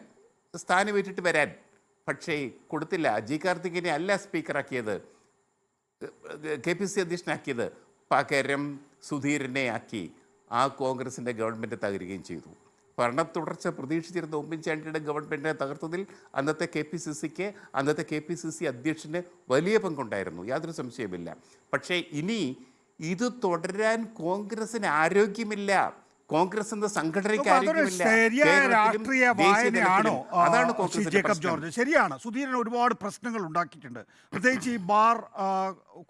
സ്ഥാനമേറ്റിട്ട് വരാൻ. പക്ഷേ കൊടുത്തില്ല. G. കാർത്തികേയനെ അല്ല സ്പീക്കറാക്കിയത്, KPCC അധ്യക്ഷനാക്കിയത്. പകരം സുധീരനെ ആക്കി. ആ കോൺഗ്രസിൻ്റെ ഗവൺമെൻറ് തകരുകയും ചെയ്തു. ഭരണത്തുടർച്ച പ്രതീക്ഷിച്ചിരുന്ന ഉമ്മൻചാണ്ടിയുടെ ഗവൺമെൻറ്റിനെ തകർത്തതിൽ അന്നത്തെ KPCC അധ്യക്ഷന് വലിയ പങ്കുണ്ടായിരുന്നു, യാതൊരു സംശയമില്ല. പക്ഷേ ഇനി ഇത് തുടരാൻ കോൺഗ്രസിന് ആരോഗ്യമില്ല, കോൺഗ്രസ് എന്ന സംഘടനയ്ക്ക് ആരോഗ്യമില്ല. അതാണ് ജേക്കബ് ജോർജ്. ശരിയാണ്, സുധീരൻ ഒരുപാട് പ്രശ്നങ്ങൾ ഉണ്ടാക്കിയിട്ടുണ്ട്. പ്രത്യേകിച്ച് ഈ ബാർ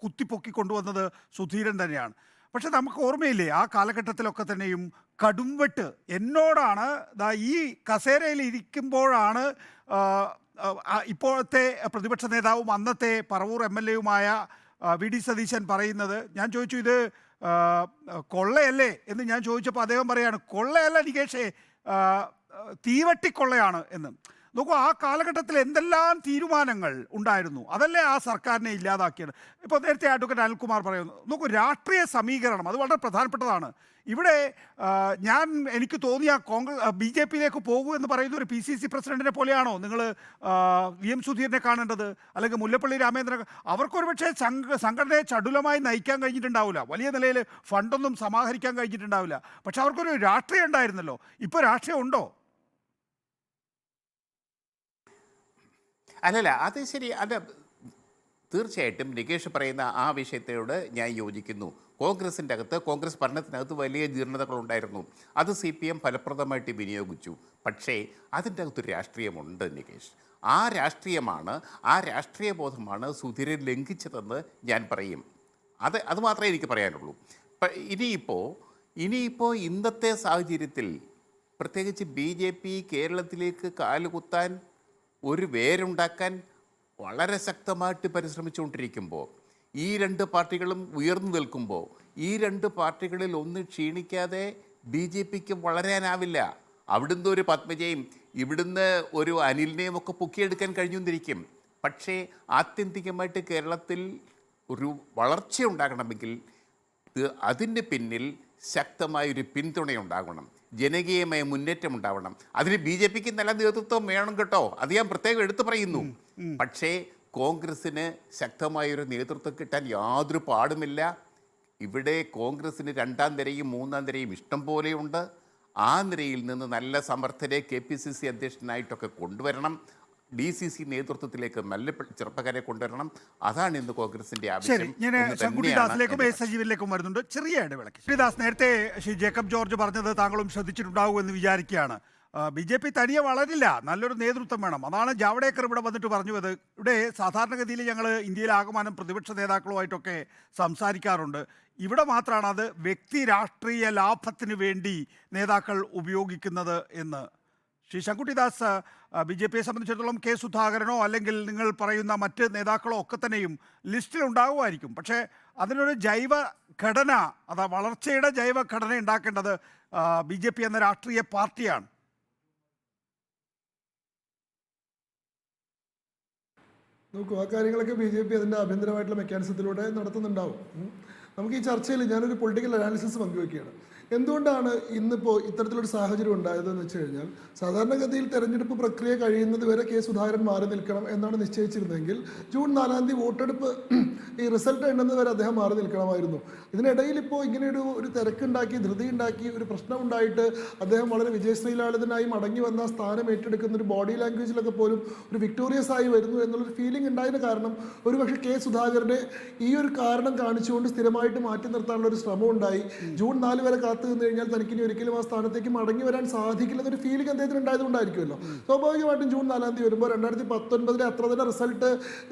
കുത്തിപ്പൊക്കി കൊണ്ടുവന്നത് സുധീരൻ തന്നെയാണ്. പക്ഷെ നമുക്ക് ഓർമ്മയില്ലേ, ആ കാലഘട്ടത്തിലൊക്കെ തന്നെയും കടുംവെട്ട് എന്നോടാണ്. ഈ കസേരയിൽ ഇരിക്കുമ്പോഴാണ് ഇപ്പോഴത്തെ പ്രതിപക്ഷ നേതാവും അന്നത്തെ പറവൂർ MLA VD സതീശൻ പറയുന്നത്. ഞാൻ ചോദിച്ചു, ഇത് കൊള്ളയല്ലേ എന്ന് ഞാൻ ചോദിച്ചപ്പോൾ അദ്ദേഹം പറയാണ്, കൊള്ളയല്ല നികേഷേ, തീവട്ടിക്കൊള്ളയാണ് എന്ന്. നോക്കൂ, ആ കാലഘട്ടത്തിൽ എന്തെല്ലാം തീരുമാനങ്ങൾ ഉണ്ടായിരുന്നു, അതല്ലേ ആ സർക്കാരിനെ ഇല്ലാതാക്കിയത്. ഇപ്പോൾ നേരത്തെ അഡ്വക്കേറ്റ് അനിൽകുമാർ പറയുന്നു, നോക്കൂ, രാഷ്ട്രീയ സമീകരണം അത് വളരെ പ്രധാനപ്പെട്ടതാണ്. ഇവിടെ എനിക്ക് തോന്നിയ BJPയിലേക്ക് പോകൂ എന്ന് പറയുന്ന ഒരു PCC പ്രസിഡന്റിനെ പോലെയാണോ നിങ്ങൾ VM സുധീരനെ കാണേണ്ടത്, അല്ലെങ്കിൽ മുല്ലപ്പള്ളി രാമേന്ദ്രൻ? അവർക്കൊരു പക്ഷേ സംഘടനയെ ചടുലമായി നയിക്കാൻ കഴിഞ്ഞിട്ടുണ്ടാവില്ല, വലിയ നിലയിൽ ഫണ്ടൊന്നും സമാഹരിക്കാൻ കഴിഞ്ഞിട്ടുണ്ടാവില്ല. പക്ഷെ അവർക്കൊരു രാഷ്ട്രീയം ഉണ്ടായിരുന്നല്ലോ. ഇപ്പോൾ രാഷ്ട്രീയം ഉണ്ടോ? അല്ലല്ല, അത് ശരി. തീർച്ചയായിട്ടും നികേഷ് പറയുന്ന ആ വിഷയത്തോട് ഞാൻ യോജിക്കുന്നു. കോൺഗ്രസിൻ്റെ അകത്ത്, കോൺഗ്രസ് ഭരണത്തിനകത്ത് വലിയ ജീർണതകളുണ്ടായിരുന്നു. അത് CPM ഫലപ്രദമായിട്ട് വിനിയോഗിച്ചു. പക്ഷേ അതിൻ്റെ അകത്തൊരു രാഷ്ട്രീയമുണ്ട് നികേഷ്. ആ രാഷ്ട്രീയ ബോധമാണ് സുധീരൻ ലംഘിച്ചതെന്ന് ഞാൻ പറയും. അത് മാത്രമേ എനിക്ക് പറയാനുള്ളൂ. ഇനിയിപ്പോൾ ഇന്നത്തെ സാഹചര്യത്തിൽ പ്രത്യേകിച്ച് BJP കേരളത്തിലേക്ക് കാലുകുത്താൻ, ഒരു വേരുണ്ടാക്കാൻ വളരെ ശക്തമായിട്ട് പരിശ്രമിച്ചുകൊണ്ടിരിക്കുമ്പോൾ, ഈ രണ്ട് പാർട്ടികളും ഉയർന്നു നിൽക്കുമ്പോൾ, ഈ രണ്ട് പാർട്ടികളിൽ ഒന്ന് ക്ഷീണിക്കാതെ BJPക്ക് വളരാനാവില്ല. അവിടുന്ന് ഒരു പത്മജയും ഇവിടുന്ന് ഒരു അനിലിനെയും ഒക്കെ പൊക്കിയെടുക്കാൻ കഴിഞ്ഞുകൊണ്ടിരിക്കും. പക്ഷേ ആത്യന്തികമായിട്ട് കേരളത്തിൽ ഒരു വളർച്ച ഉണ്ടാകണമെങ്കിൽ അതിൻ്റെ പിന്നിൽ ശക്തമായൊരു പിന്തുണയുണ്ടാകണം, ജനകീയമായ മുന്നേറ്റം ഉണ്ടാവണം. അതിന് BJPക്ക് നല്ല നേതൃത്വം വേണം കേട്ടോ, അത് ഞാൻ പ്രത്യേകം എടുത്തു പറയുന്നു. പക്ഷേ കോൺഗ്രസ്സിന് ശക്തമായൊരു നേതൃത്വം കിട്ടാൻ യാതൊരു പാടുമില്ല. ഇവിടെ കോൺഗ്രസ്സിന് രണ്ടാം നിരയും മൂന്നാം നിരയും ഇഷ്ടം പോലെയുണ്ട്. ആ നിരയിൽ നിന്ന് നല്ല സമർത്ഥരെ KPCC അധ്യക്ഷനായിട്ടൊക്കെ കൊണ്ടുവരണം. DCC നേതൃത്വത്തിലേക്ക് നല്ല ചെറുപ്പക്കാരെ കൊണ്ടുവരണം. അതാണ് ഇന്ന് കോൺഗ്രസിന്റെ ആവശ്യം. ഞാൻ ശങ്കുട്ടിദാസിലേക്കും സജീവനിലേക്കും വരുന്നുണ്ട്. ചെറിയ ഇടവേളയ്ക്ക് ശങ്കുട്ടിദാസ്, നേരത്തെ ശ്രീ ജേക്കബ് ജോർജ് പറഞ്ഞത് താങ്കളും ശ്രദ്ധിച്ചിട്ടുണ്ടാകുമെന്ന് വിചാരിക്കുകയാണ്. BJP തനിയെ വളരില്ല, നല്ലൊരു നേതൃത്വം വേണം. അതാണ് ജാവ്ദേക്കർ ഇവിടെ വന്നിട്ട് പറഞ്ഞത്. ഇവിടെ സാധാരണഗതിയിൽ ഞങ്ങൾ ഇന്ത്യയിലെ ആകമാനം പ്രതിപക്ഷ നേതാക്കളുമായിട്ടൊക്കെ സംസാരിക്കാറുണ്ട്. ഇവിടെ മാത്രമാണ് അത് വ്യക്തി രാഷ്ട്രീയ ലാഭത്തിന് വേണ്ടി നേതാക്കൾ ഉപയോഗിക്കുന്നത് എന്ന്. ശ്രീ ശങ്കുട്ടിദാസ്, BJPയെ സംബന്ധിച്ചിടത്തോളം K സുധാകരനോ അല്ലെങ്കിൽ നിങ്ങൾ പറയുന്ന മറ്റ് നേതാക്കളോ ഒക്കെ തന്നെയും ലിസ്റ്റിൽ ഉണ്ടാകുമായിരിക്കും. പക്ഷേ അതിനൊരു ജൈവ ഘടന, വളർച്ചയുടെ ജൈവ ഘടന ഉണ്ടാക്കേണ്ടത് BJP എന്ന രാഷ്ട്രീയ പാർട്ടിയാണ്. നോക്കൂ, ആ കാര്യങ്ങളൊക്കെ BJP അതിൻ്റെ ആഭ്യന്തരമായിട്ടുള്ള മെക്കാനിസത്തിലൂടെ നടത്തുന്നുണ്ടാവും. നമുക്ക് ഈ ചർച്ചയിൽ ഞാനൊരു പൊളിറ്റിക്കൽ അനാലിസിസ് പങ്കുവയ്ക്കുകയാണ്. എന്തുകൊണ്ടാണ് ഇന്നിപ്പോൾ ഇത്തരത്തിലൊരു സാഹചര്യം ഉണ്ടായതെന്ന് വെച്ച് കഴിഞ്ഞാൽ, സാധാരണഗതിയിൽ തെരഞ്ഞെടുപ്പ് പ്രക്രിയ കഴിയുന്നത് വരെ K സുധാകരൻ മാറി നിൽക്കണം എന്നാണ് നിശ്ചയിച്ചിരുന്നെങ്കിൽ ജൂൺ 4 വോട്ടെടുപ്പ് ഈ റിസൾട്ട് എണ്ണുന്നത് വരെ അദ്ദേഹം മാറി നിൽക്കണമായിരുന്നു. ഇതിനിടയിൽ ഇപ്പോൾ ഇങ്ങനെയൊരു തിരക്കുണ്ടാക്കി, ധൃതി ഉണ്ടാക്കി, ഒരു പ്രശ്നമുണ്ടായിട്ട് അദ്ദേഹം വളരെ വിജയശ്രീലാളിതനായി മടങ്ങി വന്ന സ്ഥാനം ഏറ്റെടുക്കുന്ന ഒരു ബോഡി ലാംഗ്വേജിലൊക്കെ പോലും ഒരു വിക്ടോറിയസ് ആയി വരുന്നു എന്നുള്ളൊരു ഫീലിംഗ് ഉണ്ടായതിന് കാരണം ഒരുപക്ഷെ K സുധാകരനെ ഈ ഒരു കാരണം കാണിച്ചുകൊണ്ട് സ്ഥിരമായിട്ട് മാറ്റി നിർത്താനുള്ള ഒരു ശ്രമം ഉണ്ടായി. ജൂൺ 4 വരെ കാത്തു നിന്ന് കഴിഞ്ഞാൽ തനിക്കിനി ഒരിക്കലും ആ സ്ഥാനത്തേക്ക് മടങ്ങി വരാൻ സാധിക്കില്ലെന്നൊരു ഫീലിംഗ് അദ്ദേഹത്തിന് ഉണ്ടായതുകൊണ്ടായിരിക്കുമല്ലോ. സ്വാഭാവികമായിട്ടും ജൂൺ 4 വരുമ്പോൾ 2019 അത്ര തന്നെ റിസൾട്ട്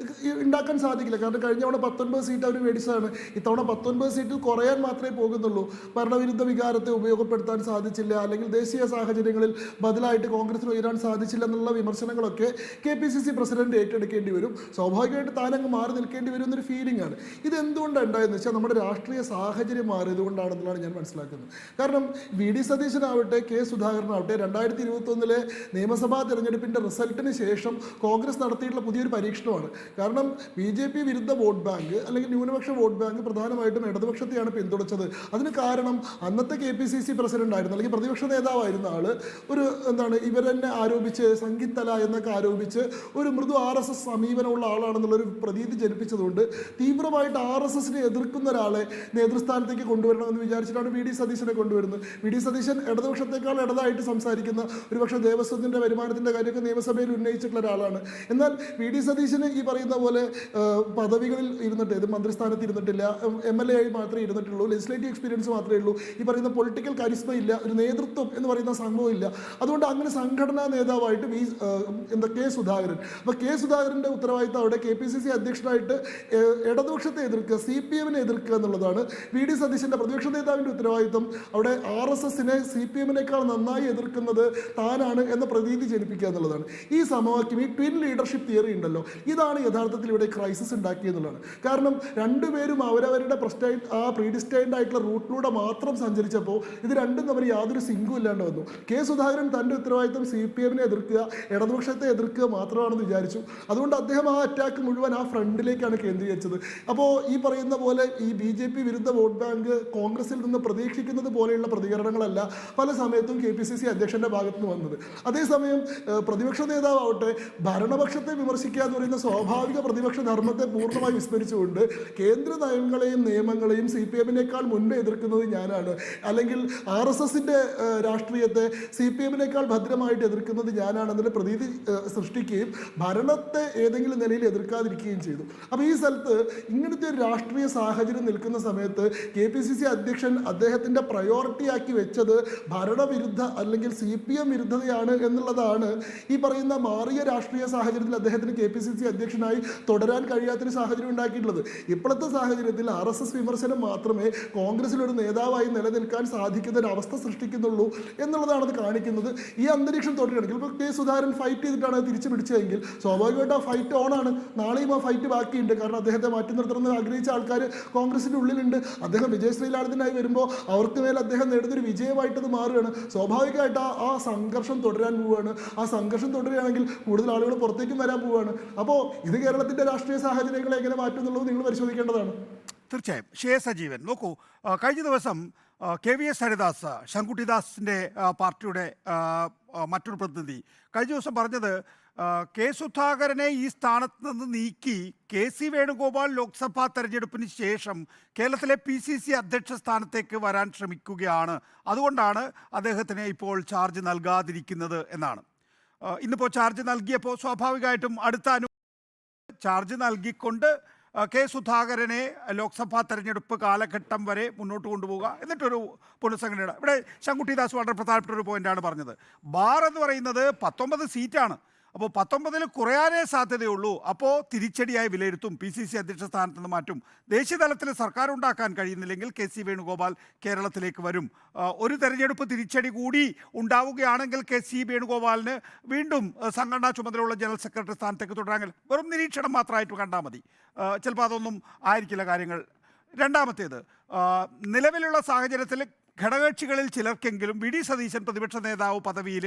ഉണ്ടാക്കാൻ സാധിക്കില്ല. കാരണം കഴിഞ്ഞ തവണ 19 സീറ്റ് അവർ മേടിച്ചതാണ്. ഇത്തവണ 19 സീറ്റിൽ കുറയാൻ മാത്രമേ പോകുന്നുള്ളൂ. ഭരണവിരുദ്ധ വികാരത്തെ ഉപയോഗപ്പെടുത്താൻ സാധിച്ചില്ല, അല്ലെങ്കിൽ ദേശീയ സാഹചര്യങ്ങളിൽ ബദലായിട്ട് കോൺഗ്രസിന് ഉയരാൻ സാധിച്ചില്ല എന്നുള്ള വിമർശനങ്ങളൊക്കെ KPCC പ്രസിഡന്റ് ഏറ്റെടുക്കേണ്ടി വരും. സ്വാഭാവികമായിട്ട് താനങ്ങ് മാറി നിൽക്കേണ്ടി വരും എന്നൊരു ഫീലിംഗ് ആണ്. ഇതെന്തുകൊണ്ടാണ് ഉണ്ടായതെന്ന് വെച്ചാൽ നമ്മുടെ രാഷ്ട്രീയ സാഹചര്യം മാറിയതുകൊണ്ടാണെന്നുള്ളതാണ് ഞാൻ മനസ്സിലാക്കുന്നത്. കാരണം VD സതീശനാവട്ടെ K സുധാകരനാവട്ടെ 2021 നിയമസഭാ തെരഞ്ഞെടുപ്പിൻ്റെ റിസൾട്ടിന് ശേഷം കോൺഗ്രസ് നടത്തിയിട്ടുള്ള പുതിയൊരു പരീക്ഷണമാണ്. കാരണം BJP വിരുദ്ധ വോട്ട് ബാങ്ക് അല്ലെങ്കിൽ ന്യൂനപക്ഷ വോട്ട് ബാങ്ക് പ്രധാനമായിട്ടും ഇടതുപക്ഷത്തെയാണ് പിന്തുണച്ചത്. അതിന് കാരണം അന്നത്തെ KPCC പ്രസിഡന്റ് ആയിരുന്നു അല്ലെങ്കിൽ പ്രതിപക്ഷ നേതാവായിരുന്ന ആള് ഇവരെന്നെ ആരോപിച്ച് സംഗീത്തല എന്നൊക്കെ ആരോപിച്ച് ഒരു മൃദു RSS സമീപനമുള്ള ആളാണെന്നുള്ളൊരു പ്രതീതി ജനിപ്പിച്ചതുകൊണ്ട് തീവ്രമായിട്ട് RSSനെ എതിർക്കുന്ന ഒരാളെ നേതൃസ്ഥാനത്തേക്ക് കൊണ്ടുവരണമെന്ന് വിചാരിച്ചിട്ടാണ് VD സതീശനെ കൊണ്ടുവരുന്നത്. VD സതീശൻ ഇടതുപക്ഷത്തെക്കാൾ ഇടതായിട്ട് സംസാരിക്കുന്ന, ഒരുപക്ഷെ ദേവസ്വത്തിൻ്റെ വരുമാനത്തിൻ്റെ കാര്യമൊക്കെ നിയമസഭയിൽ ഉന്നയിച്ചിട്ടുള്ള ഒരാളാണ്. എന്നാൽ VD സതീശന് ഈ പറയുന്ന പോലെ പദവികളിൽ ഇരുന്നിട്ട്, ഇത് മന്ത്രിസ്ഥാനത്ത് ഇരുന്നിട്ടില്ല, MLA ആയി മാത്രമേ ഇരുന്നിട്ടുള്ളൂ, ലെജിസ്ലേറ്റീവ് എക്സ്പീരിയൻസ് മാത്രമേ ഉള്ളൂ, ഈ പറയുന്ന പൊളിറ്റിക്കൽ കരിസ്മ ഇല്ല, ഒരു നേതൃത്വം എന്ന് പറയുന്ന സംഭവം ഇല്ല. അതുകൊണ്ട് അങ്ങനെ സംഘടനാ നേതാവായിട്ട് K സുധാകരൻ. അപ്പോൾ K സുധാകരൻ്റെ ഉത്തരവാദിത്തം അവിടെ KPCC അധ്യക്ഷനായിട്ട് ഇടതുപക്ഷത്തെ എതിർക്കുക, CPMനെ എതിർക്കുക എന്നുള്ളതാണ്. VD സതീശൻ്റെ പ്രതിപക്ഷ നേതാവിൻ്റെ ഉത്തരവാദിത്തം അവിടെ RSSനെ CPMനേക്കാൾ നന്നായി എതിർക്കുന്നത് താനാണ് എന്ന പ്രതീതി ജനിപ്പിക്കുക എന്നുള്ളതാണ്. ഈ സമവാക്യം, ഈ ട്വിൻ ലീഡർഷിപ്പ് തിയറി ഉണ്ടല്ലോ, ഇതാണ് യഥാർത്ഥത്തിൽ ഇവിടെ ക്രൈസിസ് ഉണ്ടാക്കിയെന്നുള്ളതാണ്. കാരണം രണ്ടുപേരും അവരവരുടെ പ്രീഡിസ്റ്റൈൻഡ് ആയിട്ടുള്ള റൂട്ടിലൂടെ മാത്രം സഞ്ചരിച്ചപ്പോൾ ഇത് രണ്ടും തമ്മിൽ യാതൊരു സിങ്കും ഇല്ലാണ്ട് വന്നു. K സുധാകരൻ തൻ്റെ ഉത്തരവാദിത്തം CPMനെ എതിർക്കുക, ഇടതുപക്ഷത്തെ എതിർക്കുക മാത്രമാണെന്ന് വിചാരിച്ചു. അതുകൊണ്ട് അദ്ദേഹം ആ അറ്റാക്ക് മുഴുവൻ ആ ഫ്രണ്ടിലേക്കാണ് കേന്ദ്രീകരിച്ചത്. അപ്പോൾ ഈ പറയുന്ന പോലെ ഈ BJP വിരുദ്ധ വോട്ട് ബാങ്ക് കോൺഗ്രസിൽ നിന്ന് പ്രതീക്ഷിക്കുന്ന ആഗ്രഹിക്കുന്നത് പോലെയുള്ള പ്രതികരണങ്ങളല്ല പല സമയത്തും KPCC അധ്യക്ഷന്റെ ഭാഗത്ത് നിന്ന് വന്നത്. അതേസമയം പ്രതിപക്ഷ നേതാവട്ടെ ഭരണപക്ഷത്തെ വിമർശിക്കുക എന്ന് പറയുന്ന സ്വാഭാവിക പ്രതിപക്ഷ ധർമ്മത്തെ പൂർണ്ണമായി വിസ്മരിച്ചുകൊണ്ട് കേന്ദ്ര നയങ്ങളെയും നിയമങ്ങളെയും CPM-നേക്കാൾ മുൻപേ എതിർക്കുന്നത് ഞാനാണ്, അല്ലെങ്കിൽ RSSന്റെ രാഷ്ട്രീയത്തെ CPM-നേക്കാൾ ഭദ്രമായിട്ട് എതിർക്കുന്നത് ഞാനാണെന്നുള്ള പ്രതീതി സൃഷ്ടിക്കുകയും ഭരണത്തെ ഏതെങ്കിലും നിലയിൽ എതിർക്കാതിരിക്കുകയും ചെയ്തു. അപ്പോൾ ഈ സ്ഥലത്ത് ഇങ്ങനത്തെ ഒരു രാഷ്ട്രീയ സാഹചര്യം നിൽക്കുന്ന സമയത്ത് KPCC അധ്യക്ഷൻ അദ്ദേഹത്തിൻ്റെ പ്രയോറിറ്റിയാക്കി വെച്ചത് ഭരണവിരുദ്ധ അല്ലെങ്കിൽ CPM വിരുദ്ധതയാണ് എന്നുള്ളതാണ് ഈ പറയുന്ന മാറിയ രാഷ്ട്രീയ സാഹചര്യത്തിൽ അദ്ദേഹത്തിന് KPCC അധ്യക്ഷനായി തുടരാൻ കഴിയാത്തൊരു സാഹചര്യം ഉണ്ടാക്കിയിട്ടുള്ളത്. ഇപ്പോഴത്തെ സാഹചര്യത്തിൽ RSS വിമർശനം മാത്രമേ കോൺഗ്രസിലൊരു നേതാവായി നിലനിൽക്കാൻ സാധിക്കുന്ന ഒരു അവസ്ഥ സൃഷ്ടിക്കുന്നുള്ളൂ എന്നുള്ളതാണ് അത് കാണിക്കുന്നത്. ഈ അന്തരീക്ഷം തുടരുകയാണെങ്കിൽ ഇപ്പോൾ K. സുധാകരൻ ഫൈറ്റ് ചെയ്തിട്ടാണ് അത് തിരിച്ചു പിടിച്ചതെങ്കിൽ സ്വാഭാവികമായിട്ട് ആ ഫൈറ്റ് ഓണാണ്. നാളെയും ആ ഫൈറ്റ് ബാക്കിയുണ്ട്. കാരണം അദ്ദേഹത്തെ മാറ്റി നിർത്തണമെന്ന് ആഗ്രഹിച്ച ആൾക്കാർ കോൺഗ്രസിൻ്റെ ഉള്ളിലുണ്ട്. അദ്ദേഹം വിജയശ്രീലാളിതനായി വരുമ്പോൾ അവർക്ക് മേൽ അദ്ദേഹം നേടുന്നൊരു വിജയമായിട്ടത് മാറുകയാണ്. സ്വാഭാവികമായിട്ട് ആ സംഘർഷം തുടരാൻ പോവുകയാണ്. ആ സംഘർഷം തുടരുകയാണെങ്കിൽ കൂടുതൽ ആളുകൾ പുറത്തേക്കും വരാൻ പോവുകയാണ്. അപ്പോൾ ഇത് കേരളത്തിൻ്റെ രാഷ്ട്രീയ സാഹചര്യങ്ങളെ എങ്ങനെ മാറ്റും എന്നുള്ളത് നിങ്ങൾ പരിശോധിക്കേണ്ടതാണ്. തീർച്ചയായും. ഷേ സജീവൻ, നോക്കൂ, കഴിഞ്ഞ ദിവസം KVS ഹരിദാസ്, ശങ്കുട്ടിദാസിൻ്റെ പാർട്ടിയുടെ മറ്റൊരു പ്രതിനിധി കഴിഞ്ഞ ദിവസം പറഞ്ഞത് K. സുധാകരനെ ഈ സ്ഥാനത്ത് നിന്ന് നീക്കി KC വേണുഗോപാൽ ലോക്സഭാ തെരഞ്ഞെടുപ്പിന് ശേഷം കേരളത്തിലെ PCC അധ്യക്ഷ സ്ഥാനത്തേക്ക് വരാൻ ശ്രമിക്കുകയാണ്, അതുകൊണ്ടാണ് അദ്ദേഹത്തിന് ഇപ്പോൾ ചാർജ് നൽകാതിരിക്കുന്നത് എന്നാണ്. ഇന്നിപ്പോൾ ചാർജ് നൽകിയപ്പോൾ സ്വാഭാവികമായിട്ടും അടുത്ത ചാർജ് നൽകിക്കൊണ്ട് K. സുധാകരനെ ലോക്സഭാ തെരഞ്ഞെടുപ്പ് കാലഘട്ടം വരെ മുന്നോട്ട് കൊണ്ടുപോവുക, എന്നിട്ടൊരു പുനഃസംഘടന. ഇവിടെ ശങ്കുട്ടിദാസ് വളരെ പ്രധാനപ്പെട്ട ഒരു പോയിന്റാണ് പറഞ്ഞത്. ബാർ എന്ന് പറയുന്നത് 19 സീറ്റാണ്. അപ്പോൾ 19 കുറയാനേ സാധ്യതയുള്ളൂ. അപ്പോൾ തിരിച്ചടിയായി വിലയിരുത്തും, PCC അധ്യക്ഷ സ്ഥാനത്ത് നിന്ന് മാറ്റും. ദേശീയ തലത്തിൽ സർക്കാർ ഉണ്ടാക്കാൻ കഴിയുന്നില്ലെങ്കിൽ KC വേണുഗോപാൽ കേരളത്തിലേക്ക് വരും. ഒരു തെരഞ്ഞെടുപ്പ് തിരിച്ചടി കൂടി ഉണ്ടാവുകയാണെങ്കിൽ KC വേണുഗോപാലിന് വീണ്ടും സംഘടനാ ചുമതലയുള്ള ജനറൽ സെക്രട്ടറി സ്ഥാനത്തേക്ക് തുടരാമെങ്കിൽ വെറും നിരീക്ഷണം മാത്രമായിട്ട് കണ്ടാൽ മതി. ചിലപ്പോൾ അതൊന്നും ആയിരിക്കില്ല കാര്യങ്ങൾ. രണ്ടാമത്തേത്, നിലവിലുള്ള സാഹചര്യത്തിൽ ഘടകകക്ഷികളിൽ ചിലർക്കെങ്കിലും VD സതീശൻ പ്രതിപക്ഷ നേതാവ് പദവിയിൽ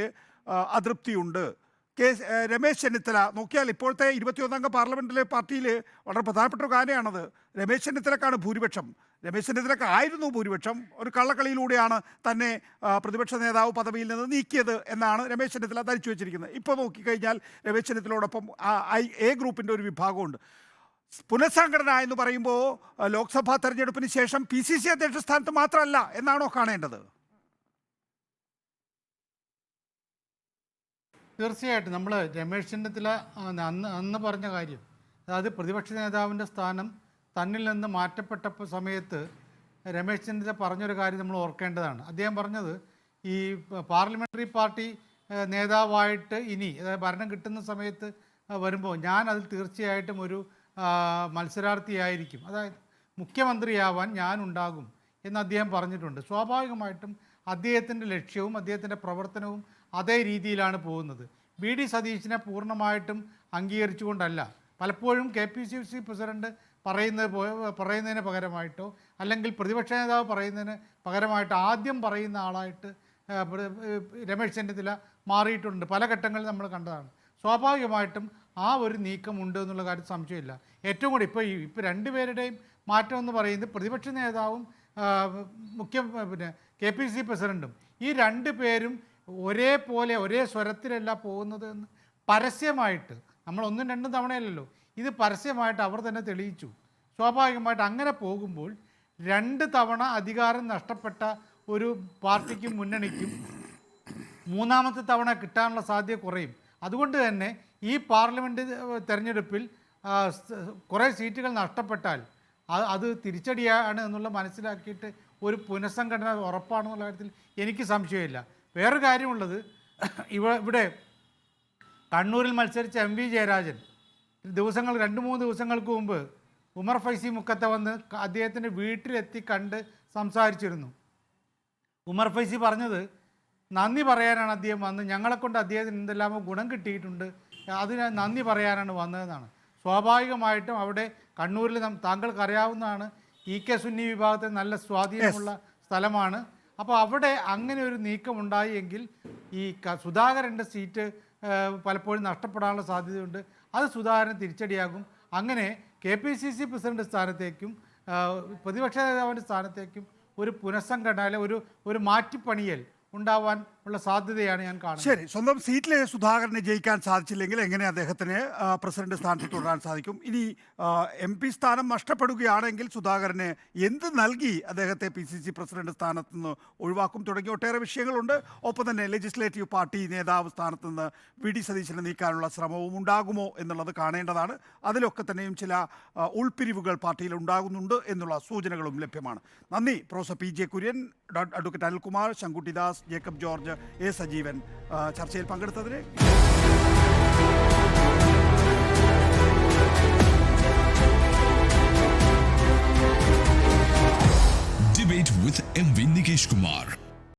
അതൃപ്തിയുണ്ട്. രമേശ് ചെന്നിത്തല നോക്കിയാൽ ഇപ്പോഴത്തെ 21 അംഗ പാർലമെന്റിലെ പാർട്ടിയിൽ വളരെ പ്രധാനപ്പെട്ട ഒരു കാര്യമാണത്. രമേശ് ചെന്നിത്തലക്കാണ് ഭൂരിപക്ഷം. രമേശ് ചെന്നിത്തലക്ക് ആയിരുന്നു ഭൂരിപക്ഷം. ഒരു കള്ളക്കളിയിലൂടെയാണ് തന്നെ പ്രതിപക്ഷ നേതാവ് പദവിയിൽ നിന്ന് നീക്കിയത് എന്നാണ് രമേശ് ചെന്നിത്തല ധരിച്ചു വെച്ചിരിക്കുന്നത്. ഇപ്പോൾ നോക്കിക്കഴിഞ്ഞാൽ രമേശ് ചെന്നിത്തലയോടൊപ്പം A ഗ്രൂപ്പിൻ്റെ ഒരു വിഭാഗമുണ്ട്. പുനഃസംഘടന എന്ന് പറയുമ്പോൾ ലോക്സഭാ തെരഞ്ഞെടുപ്പിന് ശേഷം PCC അധ്യക്ഷ സ്ഥാനത്ത് മാത്രമല്ല എന്നാണോ കാണേണ്ടത്? തീർച്ചയായിട്ടും നമ്മൾ രമേശ് ചെന്നിത്തല അന്ന് പറഞ്ഞ കാര്യം, അതായത് പ്രതിപക്ഷ നേതാവിൻ്റെ സ്ഥാനം തന്നിൽ നിന്ന് മാറ്റപ്പെട്ട സമയത്ത് രമേശ് ചെന്നിത്തല പറഞ്ഞൊരു കാര്യം നമ്മൾ ഓർക്കേണ്ടതാണ്. അദ്ദേഹം പറഞ്ഞത് ഈ പാർലമെൻ്ററി പാർട്ടി നേതാവായിട്ട് ഇനി അതായത് ഭരണം കിട്ടുന്ന സമയത്ത് വരുമ്പോൾ ഞാൻ അതിൽ തീർച്ചയായിട്ടും ഒരു മത്സരാർത്ഥിയായിരിക്കും, അതായത് മുഖ്യമന്ത്രിയാവാൻ ഞാനുണ്ടാകും എന്ന് അദ്ദേഹം പറഞ്ഞിട്ടുണ്ട്. സ്വാഭാവികമായിട്ടും അദ്ദേഹത്തിൻ്റെ ലക്ഷ്യവും അദ്ദേഹത്തിൻ്റെ പ്രവർത്തനവും അതേ രീതിയിലാണ് പോകുന്നത്. VD സതീശിനെ പൂർണ്ണമായിട്ടും അംഗീകരിച്ചുകൊണ്ടല്ല, പലപ്പോഴും KPCC പ്രസിഡന്റ് പറയുന്നതിന് പകരമായിട്ടോ അല്ലെങ്കിൽ പ്രതിപക്ഷ നേതാവ് പറയുന്നതിന് പകരമായിട്ടോ ആദ്യം പറയുന്ന ആളായിട്ട് രമേശ് ചെന്നിത്തല മാറിയിട്ടുണ്ട്. പല ഘട്ടങ്ങളിൽ നമ്മൾ കണ്ടതാണ്. സ്വാഭാവികമായിട്ടും ആ ഒരു നീക്കമുണ്ട് എന്നുള്ള കാര്യം സംശയമില്ല. ഏറ്റവും കൂടി ഇപ്പോൾ രണ്ടുപേരുടെയും മാറ്റം എന്ന് പറയുന്നത് പ്രതിപക്ഷ നേതാവും KPCC പ്രസിഡൻറ്റും ഈ രണ്ടു പേരും ഒരേപോലെ ഒരേ സ്വരത്തിലല്ല പോകുന്നത് എന്ന് പരസ്യമായിട്ട്, നമ്മൾ 1-2 തവണയല്ലല്ലോ, ഇത് പരസ്യമായിട്ട് അവർ തന്നെ തെളിയിച്ചു. സ്വാഭാവികമായിട്ട് അങ്ങനെ പോകുമ്പോൾ 2 തവണ അധികാരം നഷ്ടപ്പെട്ട ഒരു പാർട്ടിക്കും മുന്നണിക്കും മൂന്നാമത്തെ തവണ കിട്ടാനുള്ള സാധ്യത കുറയും. അതുകൊണ്ട് തന്നെ ഈ പാർലമെൻറ്റ് തെരഞ്ഞെടുപ്പിൽ കുറേ സീറ്റുകൾ നഷ്ടപ്പെട്ടാൽ അത് തിരിച്ചടിയാണ് എന്നുള്ള മനസ്സിലാക്കിയിട്ട് ഒരു പുനഃസംഘടന ഉറപ്പാണെന്നുള്ള കാര്യത്തിൽ എനിക്ക് സംശയമില്ല. വേറൊരു കാര്യമുള്ളത്, ഇവിടെ കണ്ണൂരിൽ മത്സരിച്ച MV ജയരാജൻ 2-3 ദിവസങ്ങൾക്ക് മുമ്പ് ഉമർ ഫൈസി മുക്കത്തെ വന്ന് അദ്ദേഹത്തിൻ്റെ വീട്ടിലെത്തി കണ്ട് സംസാരിച്ചിരുന്നു. ഉമർ ഫൈസി പറഞ്ഞത് നന്ദി പറയാനാണ് അദ്ദേഹം വന്ന്, ഞങ്ങളെക്കൊണ്ട് അദ്ദേഹത്തിന് എന്തെല്ലാമോ ഗുണം കിട്ടിയിട്ടുണ്ട്, അതിന് നന്ദി പറയാനാണ് വന്നതെന്നാണ്. സ്വാഭാവികമായിട്ടും അവിടെ കണ്ണൂരിൽ താങ്കൾക്കറിയാവുന്നതാണ്, EK സുന്നി വിഭാഗത്തിൽ നല്ല സ്വാധീനമുള്ള സ്ഥലമാണ്. അപ്പോൾ അവിടെ അങ്ങനെ ഒരു നീക്കമുണ്ടായി എങ്കിൽ ഈ സുധാകരൻ്റെ സീറ്റ് പലപ്പോഴും നഷ്ടപ്പെടാനുള്ള സാധ്യതയുണ്ട്. അത് സുധാകരന് തിരിച്ചടിയാകും. അങ്ങനെ KPCC പ്രസിഡന്റ് സ്ഥാനത്തേക്കും പ്രതിപക്ഷ നേതാവിൻ്റെ സ്ഥാനത്തേക്കും ഒരു പുനഃസംഘടന അല്ലെ ഒരു മാറ്റിപ്പണിയൽ ഉണ്ടാവാൻ ഉള്ള സാധ്യതയാണ് ഞാൻ കാണുന്നത്. ശരി, സ്വന്തം സീറ്റിലെ സുധാകരനെ ജയിക്കാൻ സാധിച്ചില്ലെങ്കിൽ എങ്ങനെ അദ്ദേഹത്തിന് പ്രസിഡന്റ് സ്ഥാനത്ത് തുടരാൻ സാധിക്കും? ഇനി MP സ്ഥാനം നഷ്ടപ്പെടുകയാണെങ്കിൽ സുധാകരന് എന്ത് നൽകി അദ്ദേഹത്തെ PCC പ്രസിഡന്റ് സ്ഥാനത്ത് നിന്ന് ഒഴിവാക്കും തുടങ്ങിയ ഒട്ടേറെ വിഷയങ്ങളുണ്ട്. ഒപ്പം തന്നെ ലെജിസ്ലേറ്റീവ് പാർട്ടി നേതാവ് സ്ഥാനത്ത് നിന്ന് VD സതീശനെ നീക്കാനുള്ള ശ്രമവും ഉണ്ടാകുമോ എന്നുള്ളത് കാണേണ്ടതാണ്. അതിലൊക്കെ തന്നെയും ചില ഉൾപിരിവുകൾ പാർട്ടിയിൽ ഉണ്ടാകുന്നുണ്ട് എന്നുള്ള സൂചനകളും ലഭ്യമാണ്. നന്ദി professor PJ Kurian, advocate Anilkumar, Shankuttidas, Jacob George, A Sajeevan ചർച്ചയിൽ പങ്കെടുത്തതിന്. Debate with MV Nikesh Kumar.